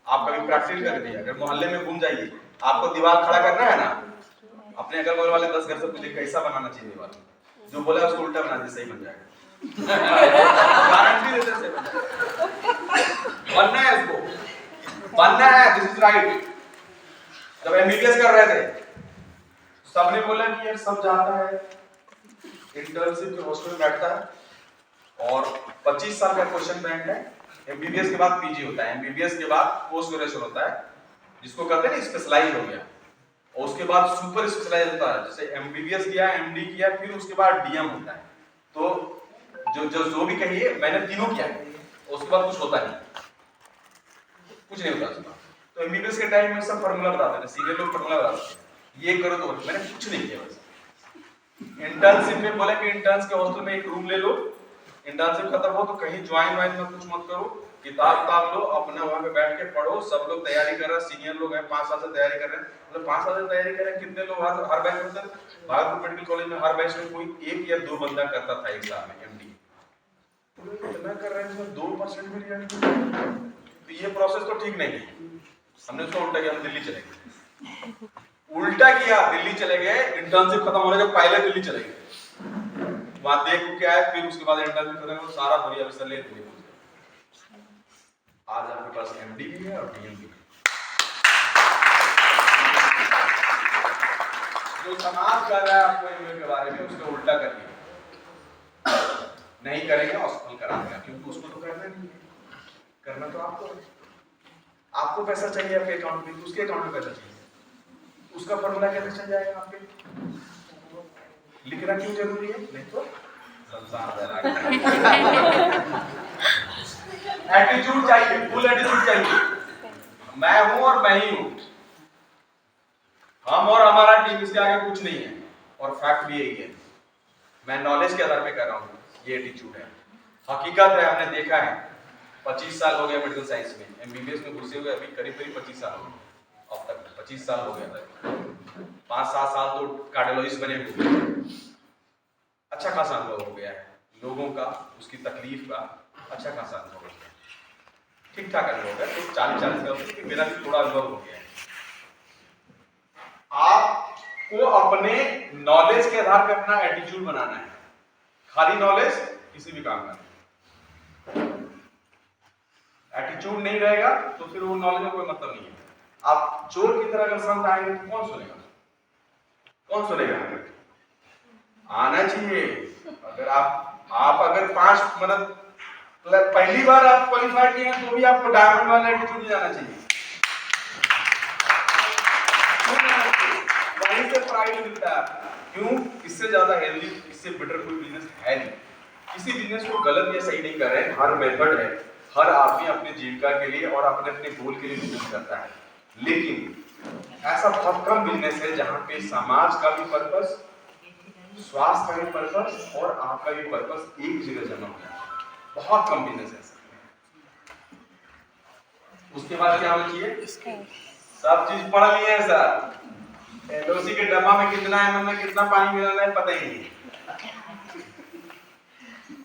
आप कभी प्रैक्टिस कर दिए, अगर मोहल्ले में घूम जाइए, आपको दीवार खड़ा करना है ना, अपने अगल बगल वाले 10 घर से पूछिए कैसा बनाना चाहिए दीवार, जो बोला उसको उल्टा बना दीजिए, सही बन जाएगा। गारंटी देते से बनना है, इसको बनना है, दिस इज राइट। जब एमबीबीएस कर रहे थे सबने बोला कि यार सब जाता है इंटर्नशिप के हॉस्टल में बैठता है और 25 साल का क्वेश्चन बैंक है। एमबीबीएस के बाद पीजी होता है, एमबीबीएस के बाद पोस्ट ग्रेजुएशन होता है, जिसको कहते हैं ना स्पेशलाइज हो गया, और उसके बाद सुपर स्पेशलाइज होता है, जैसे एमबीबीएस किया, एमडी किया, फिर उसके बाद डीएम होता है। तो जो भी कहिए मैंने तीनों किया है, उसके बाद कुछ होता नहीं, कुछ नहीं होता उसके बाद। तो एमबीबीएस के टाइम में सब फार्मूला बताते थे, सीनियर लोग फार्मूला बताते थे, ये करो तो मैंने कुछ नहीं किया। बस इंटर्नशिप में बोला कि इंटर्न्स के हॉस्टल में एक रूम ले लो, इंटर्नशिप खत्म हो तो कहीं ज्वाइन वाइन में कुछ मत करो, किताब लो, अपना वहां पे बैठ के पढ़ो। सब लोग तैयारी कर रहे हैं, सीनियर लोग हैं 5 साल से तैयारी कर रहे हैं, मतलब 5 साल से तैयारी कर रहे हैं। कितने लोग हर बैच में, भागलपुर मेडिकल कॉलेज में हर बैच में कोई 1 या 2 बंदा करता था एग्जाम में एमडी। तो इतना कर रहे हैं इसमें 2% भी रिजल्ट, तो ये प्रोसेस तो ठीक नहीं है। हमने उसको उल्टा किया, हम दिल्ली चले गए, उल्टा किया, दिल्ली चले गए। इंटर्नशिप खत्म होने के पहले दिल्ली चले गए, वहां देख के आए, फिर उसके बाद इंटर्नशिप खत्म हो सारा बढ़िया अवसर ले दिल्ली। आज आपके पास एमडी भी है और डीएम भी है। जो समाज कर रहा है आपको एमबीए के बारे में, उसको उल्टा करिए, नहीं करेंगे असफल करा देगा, क्योंकि उसको तो करना नहीं है, करना तो आपको पैसा चाहिए आपके अकाउंट में, उसके अकाउंट में पैसा चाहिए, उसका फॉर्मूला कैसे चल जाएगा आपके? लिखना क्यों जरूरी है? नहीं तो एटीट्यूड चाहिए, फुल एटीट्यूड चाहिए। मैं हूं और मैं ही हूं, हम और हमारा टीम, इसके आगे कुछ नहीं है। और फैक्ट भी यही है, मैं नॉलेज के आधार पे कर रहा हूं, ये एटीट्यूड है, हकीकत है। हमने देखा है 25 साल हो गया मेडिकल साइंस में, एमबीबीएस में घुसे हुए अभी करीब 25 साल हो गए, अब तक 25 साल हो गया, 5-7 साल तो कार्डियोलॉजिस्ट बने हुए, अच्छा खासा अनुभव हो गया है लोगों का, उसकी तकलीफ का अच्छा खासा अनुभव हो गया, ठीक ठाक अनुभव हो गया, तो 40-40 का मेरा भी थोड़ा अनुभव हो गया है। आपको अपने नॉलेज के आधार पर अपना एटीट्यूड बनाना है, खाली नॉलेज किसी भी काम का नहीं। एटीट्यूड नहीं रहेगा तो फिर वो नॉलेज में कोई मतलब नहीं है। आप चोर की तरह अगर संत आएंगे तो कौन सुनेगा? कौन सुनेगा? आना चाहिए। अगर आप अगर 5 मतलब पहली बार आप क्वालिफाई किए हैं तो भी आपको डायमंड वाला एटीट्यूड जाना चाहिए, वहीं से प्राइज मिलता है। क्यों? इससे ज्यादा हेल्दी, इससे बेटर कोई बिजनेस है नहीं। किसी बिजनेस को गलत या सही नहीं कर रहे हैं, हर मेथड है, हर आदमी अपनी जीविका के लिए और अपने गोल के लिए बिजनेस करता है, लेकिन ऐसा बहुत कम बिजनेस है जहां पे समाज का भी पर्पस, स्वास्थ्य का भी पर्पस और आपका भी पर्पस एक जगह जमा हो जाता है। बहुत कम बिजनेस है। उसके बाद क्या होना चाहिए? सब चीज पढ़ लिए हैं सर, एलओसी के डब्बा में कितना एमएल में कितना पानी मिलाना है पता ही नहीं,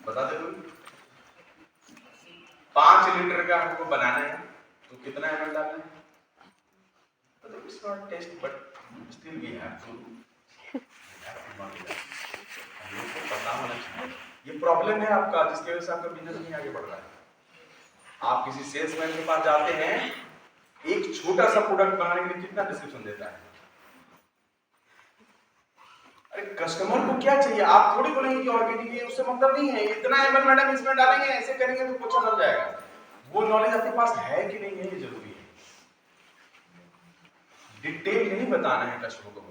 बता दे। 5 लीटर का हमको बनाना है तो कितना एमएल डालना है? तो it's not test but still we have to पता होना चाहिए। ये प्रॉब्लम है आपका, जिसकी वजह से आपका बिजनेस नहीं आगे बढ़ रहा है। आप किसी सेल्समैन के पास जाते हैं, एक छोटा सा प्रोडक्ट बनाने के लिए कितना डिस्क्रिप्शन देता है। अरे कस्टमर को क्या चाहिए? आप थोड़ी बोलेंगे कि ऑर्गेनिक है, उससे मतलब नहीं है, इतना एमएल मैडम इसमें डालेंगे, ऐसे करेंगे तो पोछा लग जाएगा। वो नॉलेज आपके पास है कि नहीं है, ये जरूरी है। डिटेल नहीं बताना है कस्टमर को।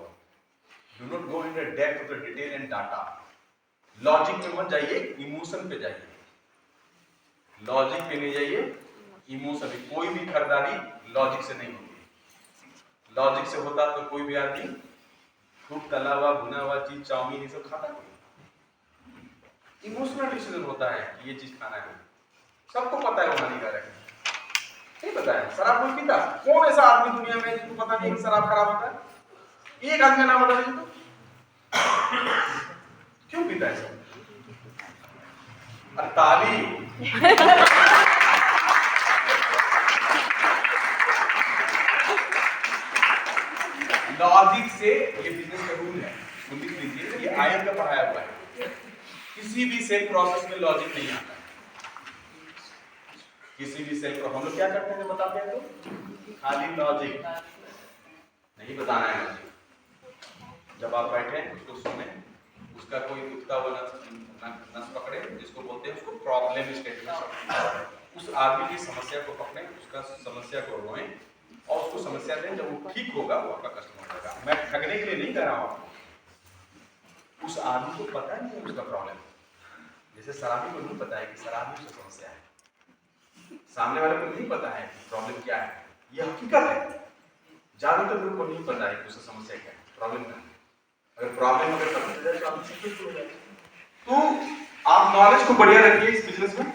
Do not go in the depth of the detail and data. Logic पे मत जाइए, इमोशन पे जाइए। लॉजिक पे नहीं जाइए, इमोशन। कोई भी खरीदारी लॉजिक से नहीं होती। लॉजिक से होता तो कोई भी आदमी खूब तला हुआ भुना हुआ चीज, चाउमीन, ये सब खाता कोई। इमोशनल डिसीजन होता है कि ये चीज खाना है। सबको पता है वो हानिकारक है, नहीं पता है? शराब कोई पीता? कौन ऐसा आदमी दुनिया में जिसको पता नहीं कि शराब खराब होता है? एक आदमी का नाम बता दीजिए तो। क्यों पीता है सब? ताली। लॉजिक से, ये बिजनेस का रूल है, तो लिख लीजिए, ये आयत का पढ़ाया हुआ है। किसी भी सेल प्रोसेस में लॉजिक नहीं आता। किसी भी सेल प्रोसेस हम लोग क्या करते हैं बताते हैं तो खाली लॉजिक नहीं बताना है। लॉजिक जब आप बैठे उसको सुने, उसका कोई उठता हुआ नस पकड़े, जिसको बोलते हैं उसको प्रॉब्लम स्टेटमेंट। उस आदमी की समस्या को पकड़े, उसका समस्या को रोएं और उसको समस्या दें। जब वो ठीक होगा वो आपका कस्टमर होगा। मैं ठगने के लिए नहीं कर रहा हूँ। उस आदमी को पता नहीं है उसका प्रॉब्लम। जैसे शराबी को नहीं पता है कि शराबी की समस्या है, सामने वाले को नहीं पता है कि प्रॉब्लम क्या है। ये हकीकत है। ज्यादातर लोगों को नहीं पता है कि उसकी समस्या क्या है, प्रॉब्लम क्या है। अगर प्रॉब्लम अगर समझ जाए तो आदमी सब हो जाए। तो आप नॉलेज को बढ़िया रखिए इस बिजनेस में।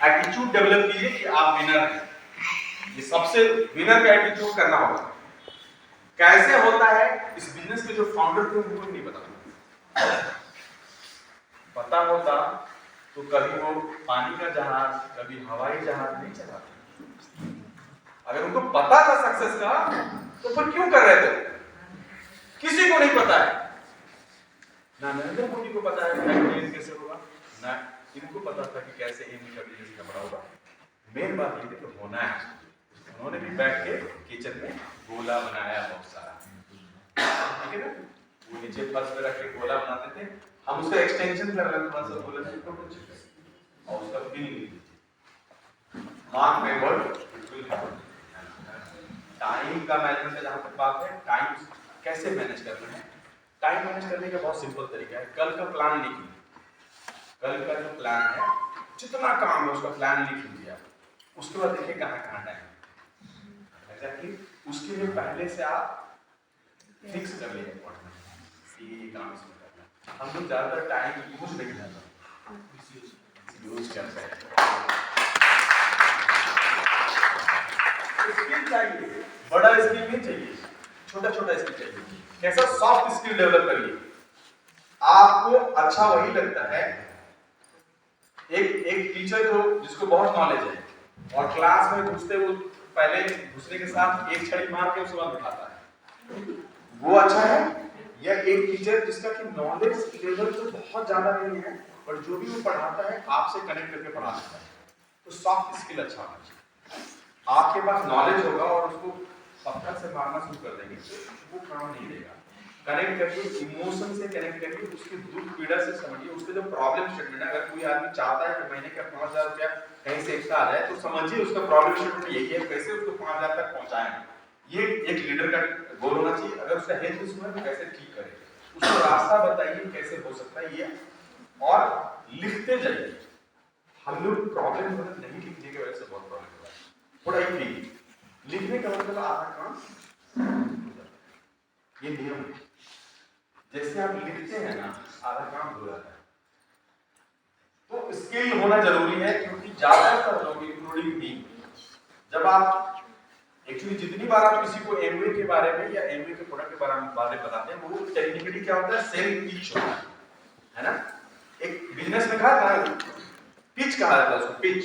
एटीट्यूड डेवलप कीजिए कि आप विनर हैं। ये सबसे विनर का एटीट्यूड करना होगा। कैसे होता है इस बिजनेस के जो फाउंडर थे उनको नहीं पता होता तो कभी वो पानी का जहाज, कभी हवाई जहाज नहीं चलाते। अगर उनको पता था सक्सेस का तो फिर क्यों कर रहे थे? किसी को नहीं पता है। ना नरेंद्र मोदी को पता है कि कैसे होगा, ना इनको पता था कि कैसे इन बिजनेस का बड़ा होगा। मेन बात ये थी कि होना है। उन्होंने भी बैठ के किचन में गोला बनाया बहुत सारा, ठीक है ना? वो नीचे फर्श पे रख के गोला बनाते थे। हम उसका एक्सटेंशन कर रहे हैं थोड़ा सा गोला से और उसका फिल लीजिए। Mark my word, it will happen. Time का मैनेजमेंट जहां तक बात है, टाइम कैसे मैनेज करना है? टाइम मैनेज करने का बहुत सिंपल तरीका है। कल का प्लान लिखिए। कल का जो प्लान है, जितना काम है उसका प्लान लिख लीजिए आप। उसके बाद देखिए कहाँ कहाँ टाइम एग्जैक्टली। उसके लिए पहले से आप फिक्स कर लीजिए ये काम इसमें करना है। हम लोग ज्यादातर टाइम यूज नहीं करते, यूज करते हैं। स्किल चाहिए, बड़ा स्किल नहीं चाहिए, छोटा छोटा स्किल चाहिए। कैसा? सॉफ्ट स्किल डेवलप करिए। आपको अच्छा वही लगता है, एक टीचर जो जिसको बहुत नॉलेज है और क्लास में घुसते वो पहले दूसरे के साथ एक छड़ी मार के उसके बाद बिठाता है, वो अच्छा है? या एक टीचर जिसका कि नॉलेज लेवल तो बहुत ज्यादा नहीं है पर जो भी वो पढ़ाता है आपसे कनेक्ट करके पढ़ा सकता है? तो सॉफ्ट स्किल अच्छा होना चाहिए। आपके पास नॉलेज होगा और उसको पत्थर से मारना शुरू कर देंगे तो वो काम नहीं देगा। कनेक्ट करके, इमोशन से कनेक्ट करके, उसके दुख पीड़ा से समझिए, उसके जो प्रॉब्लम स्टेटमेंट है। अगर कोई आदमी चाहता है कि महीने का 5,000 रुपया कहीं से एक्स्ट्रा आ जाए तो समझिए उसका प्रॉब्लम स्टेटमेंट यही है, कैसे उसको 5,000 तक पहुंचाएं। ये एक लीडर का गोल होना चाहिए। अगर उसका हेल्थ इशू है तो कैसे ठीक करे, उसको रास्ता बताइए कैसे हो सकता है ये, और लिखते जाइए। हम लोग प्रॉब्लम नहीं लिखने की वजह से बहुत प्रॉब्लम होता है। थोड़ा ही लिखने का मतलब आधा काम, ये नियम है। जैसे आप लिखते हैं ना आधा काम हो जाता है। तो स्किल होना जरूरी है क्योंकि ज्यादातर लोग इंक्लूडिंग मी, जब आप एक्चुअली जितनी बार आप किसी को एमवे के बारे में या एमवे के प्रोडक्ट के बारे में बताते हैं, वो टेक्निकली क्या होता है, सेल पिच होता है ना? एक बिजनेस में कहा था पिच कहा जाता है उसको, पिच।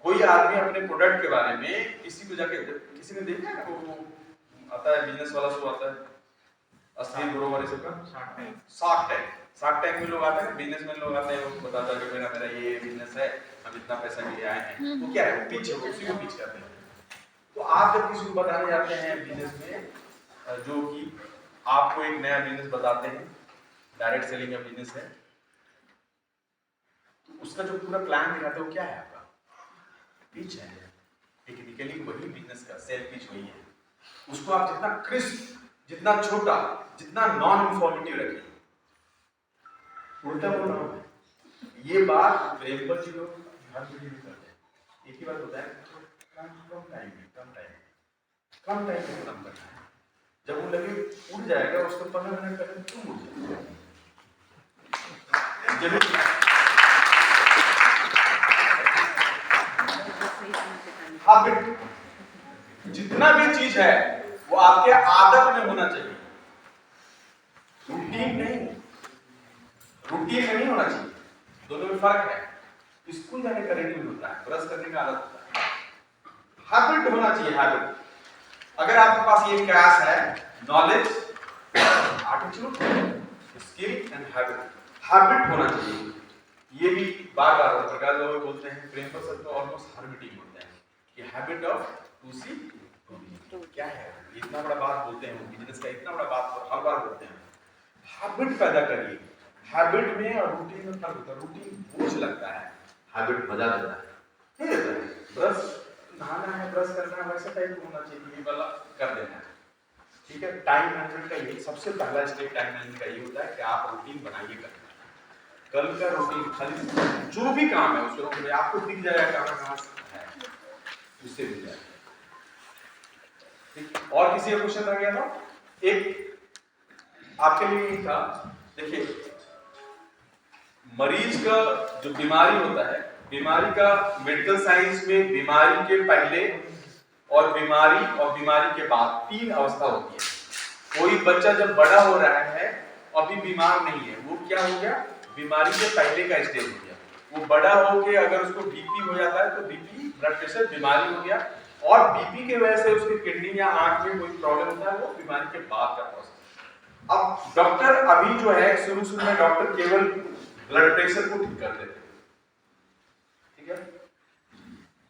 कोई आदमी अपने प्रोडक्ट के बारे में किसी को जाके, किसी ने देखा है वो आता है बिजनेस वाला शो आता है असली बरोबर सबका, शार्क टैंक में लोग आते हैं, बिजनेसमैन लोग आते हैं, वो बताता है कि मेरा ये बिजनेस है, हम इतना पैसा लिए आए हैं। वो क्या है, पिच है, उसी को पिच करते हैं। तो आप जब किसी को बताने जाते हैं बिजनेस में, जो कि आपको एक नया बिजनेस बताते हैं, डायरेक्ट सेलिंग का बिजनेस है, तो उसका जो पूरा प्लान दिखाते हैं वो क्या है, आपका पिच है। टेक्निकली वही बिजनेस का सेल पिच वही है। उसको आप जितना क्रिस्प, जितना छोटा, जितना नॉन इंफॉर्मेटिव रखें, उल्टा बोल रहा हूं ये बात प्रेमपत जी लोग हर वीडियो में करते हैं, एक ही बात होता है, कम टाइम में खत्म करना है। जब वो लगे उड़ जाएगा उसको 15 मिनट पहले क्यों उड़ जाएगा। हैबिट, जितना भी चीज है वो आपके आदत में होना चाहिए, रूटीन नहीं होना चाहिए। दोनों में फर्क है। स्कूल जाने का रूटीन होता है, ब्रश करने का आदत होता है, हैबिट होना चाहिए। हैबिट, अगर आपके पास ये क्लास है, knowledge, attitude, skill and habit होना चाहिए। ये भी बार बार प्रकाश लोग बोलते हैं, प्रेमपत सर तो ऑलमोस्ट हर मीटिंग बोलते हैं कि habit of to see to be. क्या है इतना बड़ा बात बोलते हैं, बिजनेस का इतना बड़ा बात हर बार बोलते हैं। हैबिट पैदा करिए। हैबिट में और रूटीन में फर्क होता है। रूटीन बोझ लगता है, हैबिट मजा देता है, नहीं देता है। ब्रश नहाना है, ब्रश करना है, वैसा टाइप होना चाहिए, ये वाला कर देना है, ठीक है। टाइम मैनेजमेंट का ये सबसे पहला स्टेप टाइम मैनेजमेंट का ये होता है कि आप रूटीन बनाइए। कल का रूटीन, खाली जो भी काम है उसको रूटीन आपको दिख जाएगा कहाँ है, उससे मिल जाएगा। ठीक, और किसी का क्वेश्चन रह गया था? एक आपके लिए था, देखिए मरीज का जो बीमारी होता है, बीमारी का मेडिकल साइंस में बीमारी के पहले और बीमारी के बाद 3 अवस्था होती है। कोई बच्चा जब बड़ा हो रहा है अभी बीमार नहीं है, वो क्या हो गया, बीमारी के पहले का स्टेज हो गया। वो बड़ा होके अगर उसको बीपी हो जाता है तो बीपी ब्लड प्रेशर बीमारी हो गया, और बीपी की वजह से उसकी किडनी या आंख में कोई प्रॉब्लम होता है, वो बीमारी के बाद का प्रोसेस। अब डॉक्टर अभी जो है शुरू में डॉक्टर केवल ब्लड प्रेशर को ठीक कर देते, ठीक है,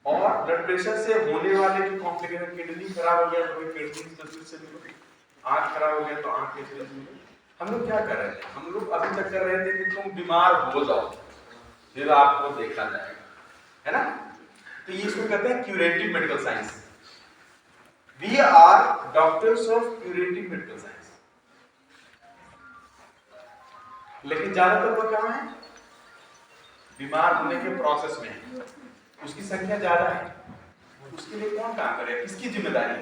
और ब्लड प्रेशर से होने वाले जो कॉम्प्लिकेशन, किडनी खराब हो गया तो किडनी से, आंख खराब हो गया तो आंख के, हम लोग क्या कर रहे थे, हम लोग अभी तक कर रहे थे कि तुम बीमार हो जाओ फिर आपको देखा जाएगा, है ना। तो ये इसको कहते हैं curative medical science. We are doctors of curative medical science. लेकिन ज्यादातर लोग कहाँ है, बीमार होने के प्रोसेस में है, उसकी संख्या ज्यादा है। उसके लिए कौन काम करे, किसकी जिम्मेदारी है?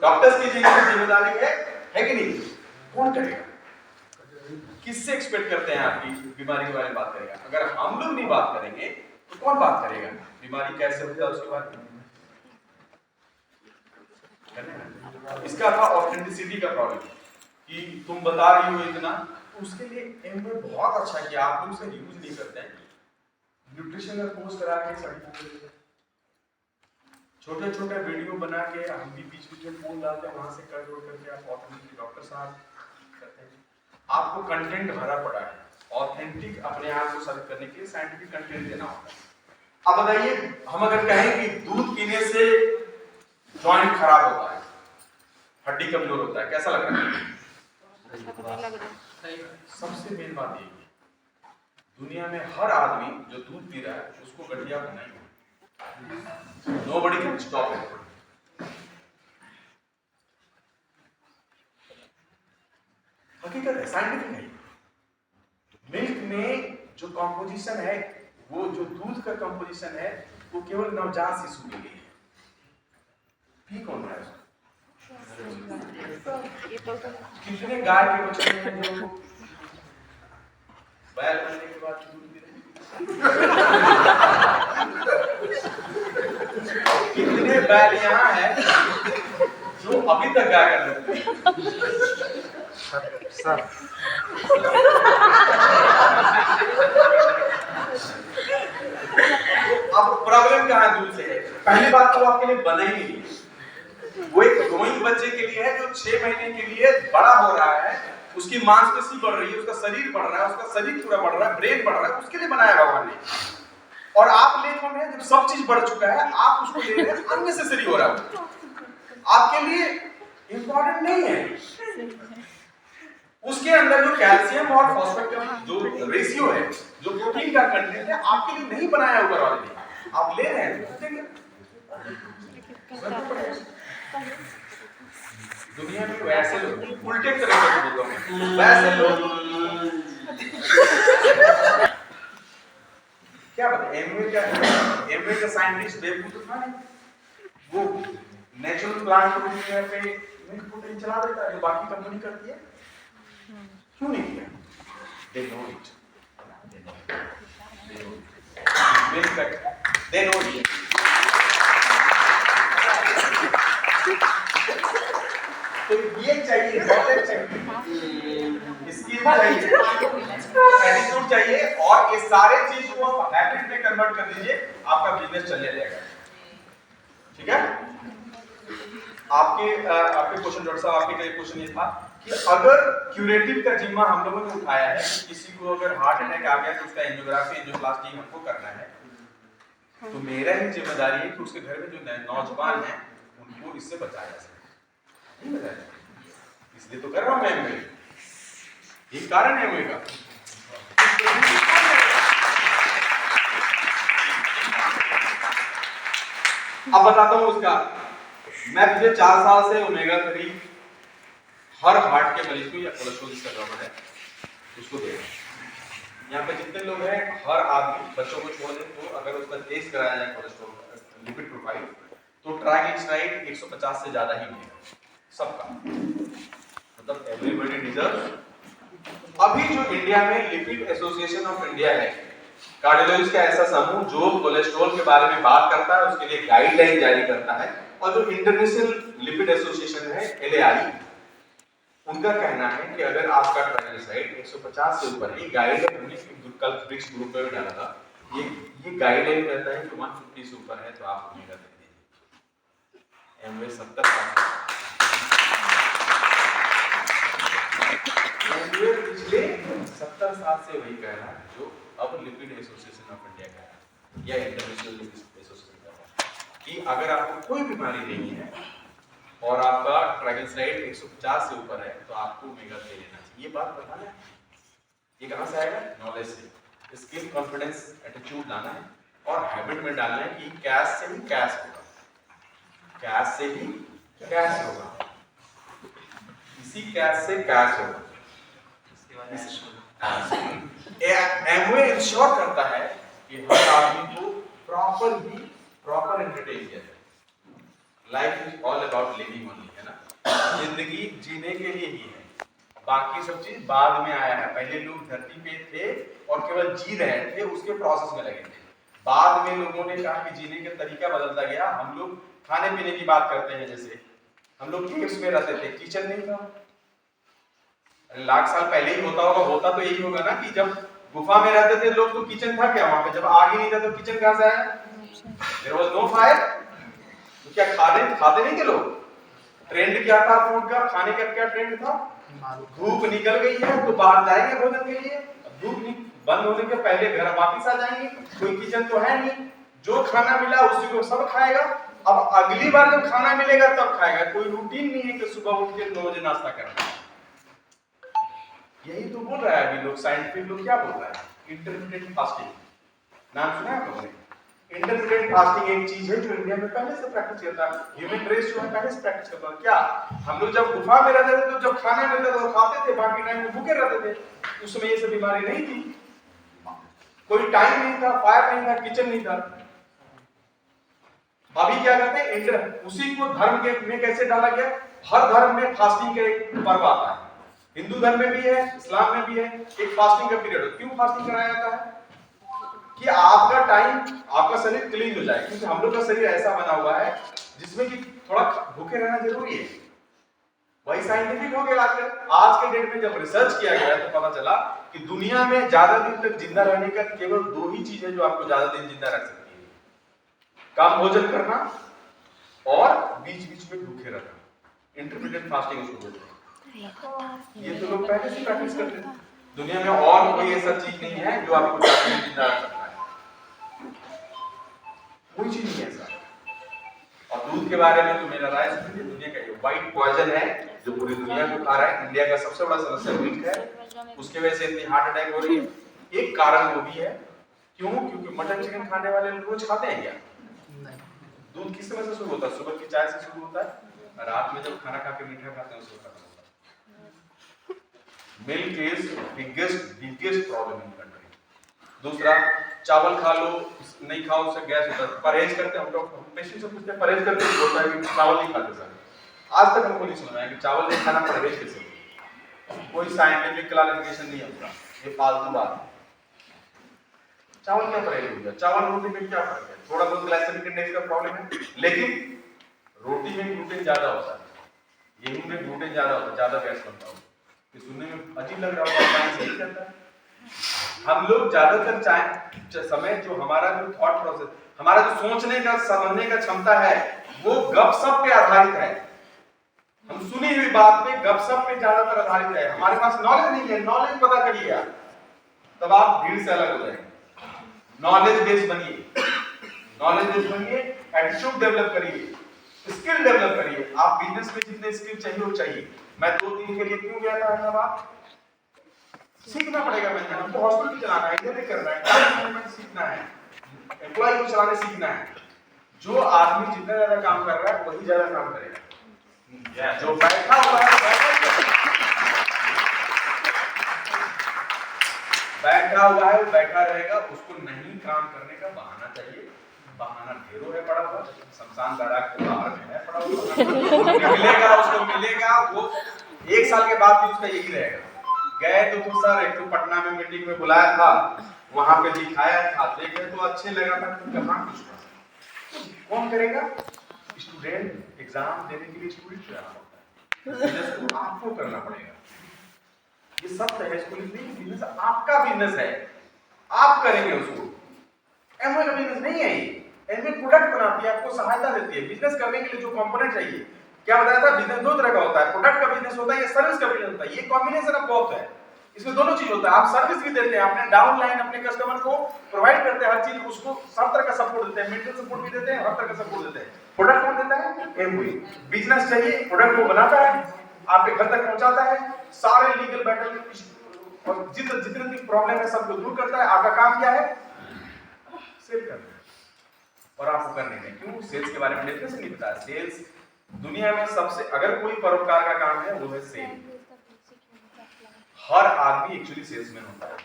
डॉक्टर्स की जिम्मेदारी है कि नहीं? कौन करेगा? किससे एक्सपेक्ट करते हैं आपकी बीमारी के बारे में बात करेगा? अगर हम लोग नहीं बात करेंगे तो कौन बात करेगा? बीमारी कैसे होती है उसके बारे में। इसका था ऑथेंटिसिटी का प्रॉब्लम कि तुम बता रही हो इतना, उसके लिए एमवे बहुत अच्छा कि आप लोग उसे यूज नहीं करते हैं। न्यूट्रिशनल कोर्स करा के सर्टिफिकेट, छोटे छोटे वीडियो बना के हम भी बीच में फोन डालते हैं, वहां से कर करके आप ऑथेंटिक डॉक्टर साहब करते हैं। आपको कंटेंट भरा पड़ा है, ऑथेंटिक अपने आप को सर्व करने के लिए साइंटिफिक कंटेंट देना होता है। अब बताइए, हम अगर कहें कि दूध पीने से जॉइंट खराब होता है, हड्डी कमजोर होता है, कैसा लग रहा है? सबसे मेन बात यही है, दुनिया में हर आदमी जो दूध पी रहा है उसको गठिया होना ही है। Nobody can stop it. हकीकत है, साइंटिफिक है। मिल्क में जो कंपोजिशन है, वो जो दूध का कंपोजिशन है, वो केवल नवजात शिशु के लिए है। पी कौन रहा है? कितने गाय के बच्चे हैं जो बैल बनने के बाद दूध पी रहे हैं? कितने बैल यहाँ है जो अभी तक गाय कर रहे हैं? अब प्रॉब्लम कहाँ है दूध से? पहली बात तो आपके लिए बना ही नहीं, वो एक ग्रोइंग बच्चे के लिए है जो 6 महीने के लिए बड़ा हो रहा है, उसकी मांसपेशी बढ़ रही है, उसका शरीर बढ़ रहा है, उसका शरीर पूरा बढ़ रहा है, ब्रेन बढ़ रहा है, उसके लिए बनाया भगवान ने। और आप ले कौन है, जब सब चीज बढ़ चुका है आप उसको ले रहे हैं, अननेसेसरी हो रहा है, आपके लिए इंपॉर्टेंट नहीं है। उसके अंदर जो कैल्शियम और फॉस्फेट का जो रेशियो है, जो प्रोटीन का कंटेंट है, आपके लिए नहीं बनाया ऊपर वाले ने, आप ले रहे हैं। दुनिया में वैसे लोग उल्टे तरह से बोलते हैं, वैसे लोग क्या पता एमवे का साइंटिस्ट बेवकूफ था नहीं, वो नेचुरल प्लांट प्रोटीन पे मिल्क प्रोटीन चला देता है जो बाकी कंपनी करती है, क्यों नहीं किया? They know it, they know it. तो ये चाहिए, नॉलेज चाहिए, स्किल चाहिए, एटीट्यूड चाहिए, और ये सारे चीज को आप हैबिट में कन्वर्ट कर दीजिए, आपका बिजनेस चलने लगेगा। ठीक है? आपके क्वेश्चन, डॉक्टर साहब आपके लिए क्वेश्चन ये था कि अगर क्यूरेटिव का जिम्मा हम लोगों ने उठाया है, किसी को अगर हार्ट अटैक आ गया तो उसका एंजियोग्राफी, एंजियोप्लास्टी हमको करना है, तो मेरा ही जिम्मेदारी है कि उसके घर में जो नौजवान हैं उनको इससे बचाया जा सके। नहीं बचाया, इसलिए तो कर रहा हूं मैं एमवे, ये कारण है एमवे का। अब बताता हूं उसका। मैं पिछले 4 साल से ओमेगा 3 हर हार्ट के मरीज को या कोलेस्ट्रॉल जिसका गड़बड़ है उसको दे रहा हूं। यहाँ पे जितने लोग हैं, हर आदमी, बच्चों को छोड़ दें तो अगर उसका टेस्ट कराया जाए कोलेस्ट्रॉल लिपिड प्रोफाइल, तो ट्राइग्लिसराइड 150 से ज्यादा ही मिलेगा सबका, मतलब एवरीबॉडी डिजर्व। अभी जो इंडिया में लिपिड एसोसिएशन ऑफ इंडिया है, कार्डियोलॉजिस्ट का ऐसा समूह जो कोलेस्ट्रॉल के बारे में बात करता है, उसके लिए गाइडलाइन जारी करता है, और जो इंटरनेशनल लिपिड एसोसिएशन है LAI, उनका कहना है कि अगर आपका ट्राइग्लिसराइड 150 से ऊपर है, गाइडलाइन हमने कल ब्रिक्स ग्रुप में डाला था, ये गाइडलाइन कहता है कि 150 से ऊपर है तो आप ओमेगा 3 लीजिए। एमवे 70 पिछले 70 साल से वही कह रहा है जो अब लिपिड एसोसिएशन ऑफ इंडिया कह रहा है, या इंटरनेशनल लिपिड एसोसिएशन कह रहा है कि अगर आपको कोई बीमारी नहीं है और आपका ट्राइग्लिसराइड 150 से ऊपर है तो आपको ओमेगा 3 लेना चाहिए। ये बात बताना है। ये कहां से आएगा? नॉलेज से। स्किल, कॉन्फिडेंस, एटीट्यूड लाना है और हैबिट में डालना है कि कैश से ही कैश होगा, कैश से ही कैश होगा, इसी कैश से कैश होगा। एमवे इंश्योर करता है कि हर आदमी को प्रॉपर एंटरटेन किया जाए। Life is all about living only, है ना? जिंदगी जीने के लिए ही है, बाकी सब चीज बाद में आया है। पहले लोग धरती पे थे और केवल जी रहे थे, उसके प्रोसेस में लगे थे। बाद में लोगों ने कहा कि जीने का तरीका बदलता गया। हम लोग खाने पीने की बात करते हैं, जैसे हम लोग केव्स में रहते थे, किचन नहीं था। लाख साल पहले ही होता तो यही होगा ना कि जब गुफा में रहते थे लोग तो किचन था क्या वहां पे? जब आग ही नहीं था तो किचन कहां से आया? There was no fire. तो क्या खाते नहीं थे लोग? ट्रेंड क्या था फूड का? खाने का क्या ट्रेंड था? धूप निकल गई है तो बाहर जाएंगे भोजन के लिए, धूप बंद होने के पहले घर वापस आ जाएंगे। कोई किचन तो है नहीं, जो खाना मिला उसी को सब खाएगा। अब अगली बार जब खाना मिलेगा तब खाएगा। कोई रूटीन नहीं है कि सुबह उठ के 9 बजे नाश्ता करना। यही तो बोल रहा है अभी लोग, साइंटिफिक लोग क्या बोल रहा है? इंटरमिटेंट फास्टिंग नाम सुना है आपने? इंटरमिटेंट फास्टिंग एक चीज है जो इंडिया में पहले से प्रैक्टिस करता है। ह्यूमन रेस जो है पहले से प्रैक्टिस करता है। क्या हम लोग जब गुफा में रहते थे तो जब खाना मिलता था तो खाते थे, बाकी टाइम में भूखे रहते थे। उस समय ये सब बीमारी नहीं थी, कोई टाइम नहीं था, फायर नहीं था, किचन नहीं था। अभी क्या करते हैं? उसी को धर्म के में कैसे डाला गया? हर धर्म में फास्टिंग का एक पर्व आता है। हिंदू धर्म में भी है, इस्लाम में भी है, एक फास्टिंग का पीरियड। क्यों फास्टिंग कराया जाता है? कि आपका टाइम, आपका शरीर क्लीन हो जाए। क्योंकि हम लोग का शरीर ऐसा बना हुआ है जिसमें कि थोड़ा भूखे रहना जरूरी है। वही साइंटिफिक हो गया। आज के डेट में जब रिसर्च किया गया तो पता चला कि दुनिया में ज्यादा दिन तक जिंदा रहने का केवल 2 ही चीज है जो आपको ज्यादा दिन जिंदा रख सकती है: कम भोजन करना और बीच बीच में भूखे रहना। इंटरमिटेंट फास्टिंग उसको बोलते हैं। ये तो लोग पहले से प्रैक्टिस करते हैं। दुनिया में और कोई ऐसा चीज नहीं है जो आपको ज्यादा दिन जिंदा रख सकता है, कोई चीज नहीं है ऐसा। और दूध के बारे में तो मेरा राय सुनिए, दुनिया का ये व्हाइट पॉइजन है जो पूरी दुनिया को खा रहा है। इंडिया का सबसे बड़ा समस्या मीट है, उसके वजह से इतनी हार्ट अटैक हो रही है। एक कारण वो भी है। क्यों? क्योंकि मटन चिकन खाने वाले लोग रोज खाते हैं क्या? दूध किस समय से शुरू होता है? सुबह की चाय से शुरू होता है, रात में जब खाना खा के मीठा खाते हैं उसको खत्म होता है। Milk is biggest problem in country. दूसरा, चावल खा लो, नहीं खाओ उससे गैस होता है। परहेज करते हैं हम लोग, पेशेंट से पूछते हैं परहेज करते हैं, बोलता है कि चावल नहीं खाते सर। आज तक हमको नहीं सुना है कि चावल नहीं खाना परहेज कैसे हो। कोई साइंटिफिक क्लासिफिकेशन नहीं है उसका, ये फालतू बात है। चावल क्या परहेज हो गया, चावल रोटी में क्या फर्क है? थोड़ा बहुत ग्लाइसेमिक इंडेक्स का प्रॉब्लम है, लेकिन रोटी में ग्लूटेन ज्यादा होता है, गेहूं में ग्लूटेन ज्यादा होता है, ज्यादा गैस बनता है। ये सुनने में अजीब लग रहा होगा, साइंस यही कहता है। हम लोग ज्यादातर समय जो हमारा जो थॉट प्रोसेस, हमारा जो सोचने का समझने का क्षमता है, वो गपशप पे आधारित है। हम सुनी हुई बात पे गपशप पे ज्यादातर आधारित है। हमारे पास नॉलेज नहीं है। नॉलेज पता करिए आप, तब आप भीड़ से अलग हो जाएंगे। नॉलेज बेस बनिए, नॉलेज बेस बनिए, एटीट्यूड डेवलप करिए, स्किल डेवलप करिए। आप बिजनेस में जितने स्किल चाहिए वो चाहिए। मैं 2 दिन के लिए क्यों गया था हैदराबाद? सीखना पड़ेगा। मैंने हमको हॉस्पिटल चलाना है, इधर करना है, टाइम मैनेजमेंट सीखना है, एम्प्लॉय को चलाने सीखना है। जो आदमी जितना ज्यादा काम कर रहा है वही ज्यादा काम करेगा। जो बैठा हुआ है वो बैठा रहेगा। उसको नहीं काम करने का बहाना चाहिए। बहाना ढेरों है पड़ा हुआ, शमशान बारात के बाहर में है पड़ा हुआ। मिलेगा, उसको मिलेगा, वो 1 साल के बाद भी उसका यही रहेगा। गए तो सर एक तो पटना में मीटिंग में बुलाया था, वहां पे दिखाया था, देखे तो अच्छे लगा था, कहाँ कुछ कौन करेगा? स्टूडेंट एग्जाम देने के लिए स्टूडेंट रहना होता है, बिजनेस को आपको करना पड़ेगा। ये सब स्कूल नहीं, बिजनेस आपका बिजनेस है, आप करेंगे उसको। एमवे का बिजनेस नहीं है ये। एमवे प्रोडक्ट बनाती है, आपको सहायता देती है। बिजनेस करने के लिए जो कंपोनेंट चाहिए, क्या बताया था, बिजनेस 2 तरह का होता है, प्रोडक्ट का बिजनेस होता है या सर्विस का बिजनेस होता है। ये कॉम्बिनेशन ऑफ बोथ है, इसमें दोनों चीज होता है। आप सर्विस भी देते हैं, अपने डाउन लाइन अपने कस्टमर को प्रोवाइड करते हैं, हर चीज उसको सब तरह का सपोर्ट देते हैं, मेंटल सपोर्ट भी देते हैं, हर तरह का सपोर्ट देते हैं। प्रोडक्ट कौन देता है? एमवे। बिजनेस चाहिए, प्रोडक्ट को बनाता है, आपके घर तक पहुंचाता है, सारे लीगल बैटल और जितने भी प्रॉब्लम है सबको दूर करता है। आपका काम क्या है? सेल करना है, और आपको करने में क्यों सेल्स के बारे में देखने से नहीं पता। सेल्स दुनिया में सबसे, अगर कोई परोपकार का काम है वो है सेल। हर आदमी एक्चुअली सेल्समैन होता है।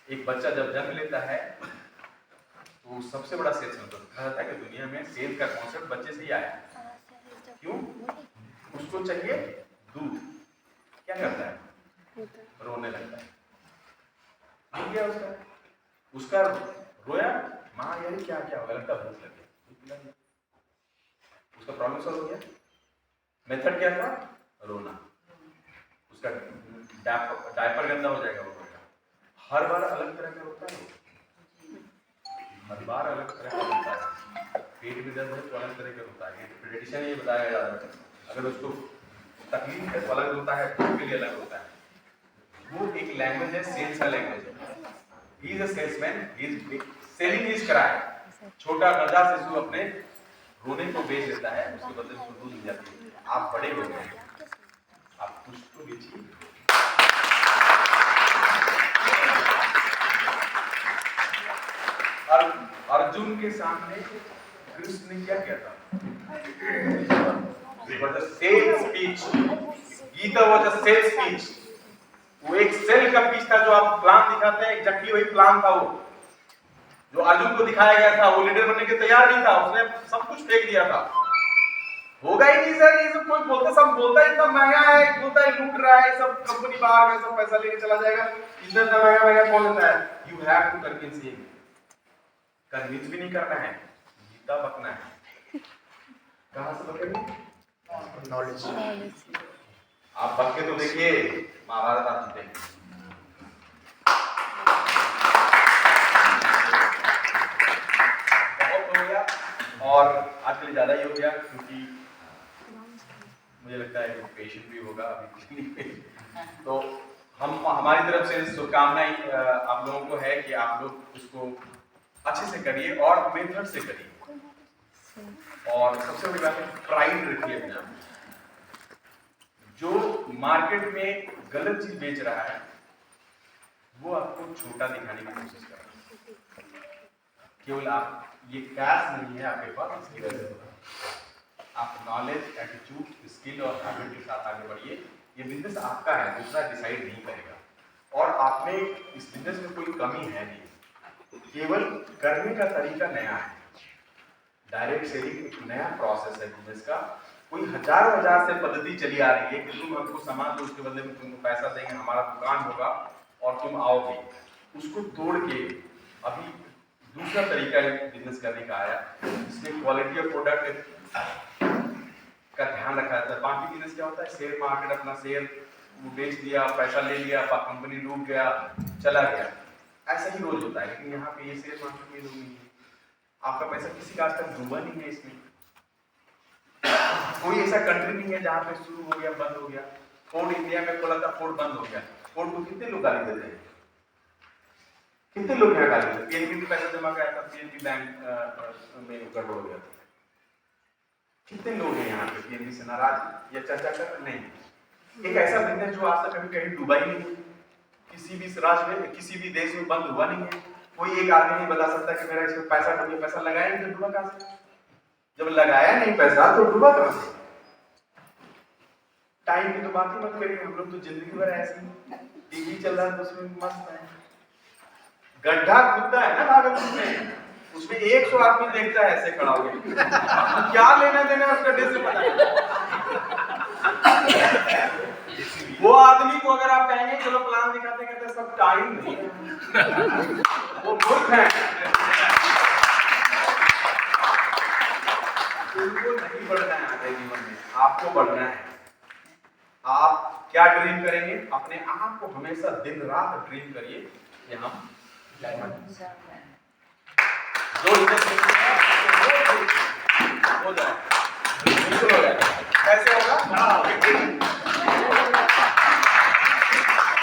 एक बच्चा जब जन्म लेता है तो सबसे बड़ा सेल्समैन होता है कि दुनिया में सेल का कॉन्सेप्ट बच्चे से ही आया। क्यों? उसको चाहिए दूध, क्या करता है? रोने लगता है। क्या उसका रोया, माँ यार क्या क्या होगा, लगता भूख लगी, उसका प्रॉब्लम सॉल्व हो गया। मेथड क्या था? रोना। उसका डायपर गंदा हो जाएगा, वो हर बार अलग तरह का होता है, हर बार अलग तरह का होता है। पेट में दर्द है तो अलग तरह का होता है, प्रेडिक्शन ये बताया जा रहा है। अगर उसको तकलीफ है तो अलग होता है, उसके लिए अलग होता है। वो एक लैंग्वेज है, सेल्स का लैंग्वेज है। He is a salesman, he is selling his cry. छोटा नवजात शिशु अपने रोने को बेच देता है, उसके बदले उसको दूध मिल जाती है। आप बड़े हो गए, आप कुछ तो बेचिए। अर्जुन के सामने कृष्ण ने क्या किया था? Sale speech. Gita was a sale speech. वो एक सेल का पीस था, जो आप प्लान दिखाते हैं, एग्जैक्टली वही प्लान था वो जो अर्जुन को दिखाया गया था। वो लीडर बनने के तैयार नहीं था, उसने सब कुछ फेंक दिया था। होगा ही नहीं सर, ये सब कोई बोलता, सब बोलता है इतना महंगा है, बोलता है लूट रहा है, सब कंपनी बाहर है, सब पैसा लेके चला जाएगा, इतना महंगा महंगा कौन लेता है? You have to convince him. Convince भी नहीं करना है, गीता बकना है। कहां से बकेंगे? नॉलेज। आप बक के तो देखिए, महाभारत आप जीतेंगे। बहुत हो गया, और आज के लिए ज्यादा ही हो गया, क्योंकि मुझे लगता है कि पेशेंट भी होगा अभी। तो हमारी तरफ से शुभकामनाएं आप लोगों को है कि आप लोग इसको अच्छे से करिए और मेथड से करिए। और सबसे बड़ी बात है, प्राइड रखिए अपने आप। जो मार्केट में गलत चीज बेच रहा है वो आपको छोटा दिखाने की कोशिश कर रहा है। केवल आप ये कैश नहीं है आपके पास, इसकी वजह से आप नॉलेज, एटीट्यूड, स्किल और हैबिट के साथ आगे बढ़िए। ये बिजनेस आपका है, दूसरा डिसाइड नहीं करेगा। और आप में इस बिजनेस में कोई कमी है नहीं, केवल करने का तरीका नया है। डायरेक्ट सेलिंग एक नया प्रोसेस है बिजनेस का। कोई हजारों हजार से पद्धति चली आ रही है कि तुम हमको सामान दो, उसके बदले में तुमको पैसा देंगे, हमारा दुकान होगा और तुम आओगे। उसको तोड़ के अभी दूसरा तरीका बिजनेस करने का आया, जिसमें क्वालिटी ऑफ प्रोडक्ट का ध्यान रखा जाता है। बाकी बिजनेस क्या होता है, शेयर मार्केट, अपना शेयर बेच दिया, पैसा ले लिया, कंपनी डूब गया, चला गया, ऐसा ही रोज होता है। लेकिन यहाँ पे ये शेयर मार्केट में लोग नहीं है, आपका पैसा किसी का आज तक डूबा नहीं है। इसमें कोई ऐसा कंट्री नहीं है जहाँ पे शुरू हो गया बंद हो गया। फोर्ड इंडिया में खोला था, फोर्ड बंद हो गया। फोर्ड को कितने लोग गाली देते हैं, कितने लोग यहाँ गाली देते हैं। पीएनबी में पैसा जमा कराया था, पीएनबी बैंक में गड़बड़ हो गया। कितने लोग हैं यहाँ पे पीएनबी से नाराज या चर्चा कर नहीं। एक ऐसा बिजनेस जो आज तक कभी कहीं डूबा ही नहीं, किसी भी राज्य में, किसी भी देश में बंद हुआ नहीं है। कोई एक आदमी नहीं बता सकता कि मेरा इसमें पैसा डूबा। पैसा लगाया नहीं तो डूबा कहां से? जब लगाया नहीं पैसा तो डूबा कहां से? टाइम की तो बात ही मत करिए, हम लोग तो जिंदगी भर ऐसे ही टीवी चल रहा है तो उसमें मस्त है। गड्ढा खुदता है ना भागलपुर में, उसमें 100 आदमी देखता है ऐसे खड़ा होकर, क्या लेना देना उस गड्ढे से पता है। वो आदमी को अगर आप कहेंगे चलो प्लान दिखाते कहते सब टाइम नहीं है, वो मूर्ख है। उनको नहीं बढ़ना है आगे जीवन में, आपको बढ़ना है। आप क्या ड्रीम करेंगे? अपने आप को हमेशा दिन रात ड्रीम करिए कि हम जो हो जाए, बिल्कुल हो जाए। कैसे होगा?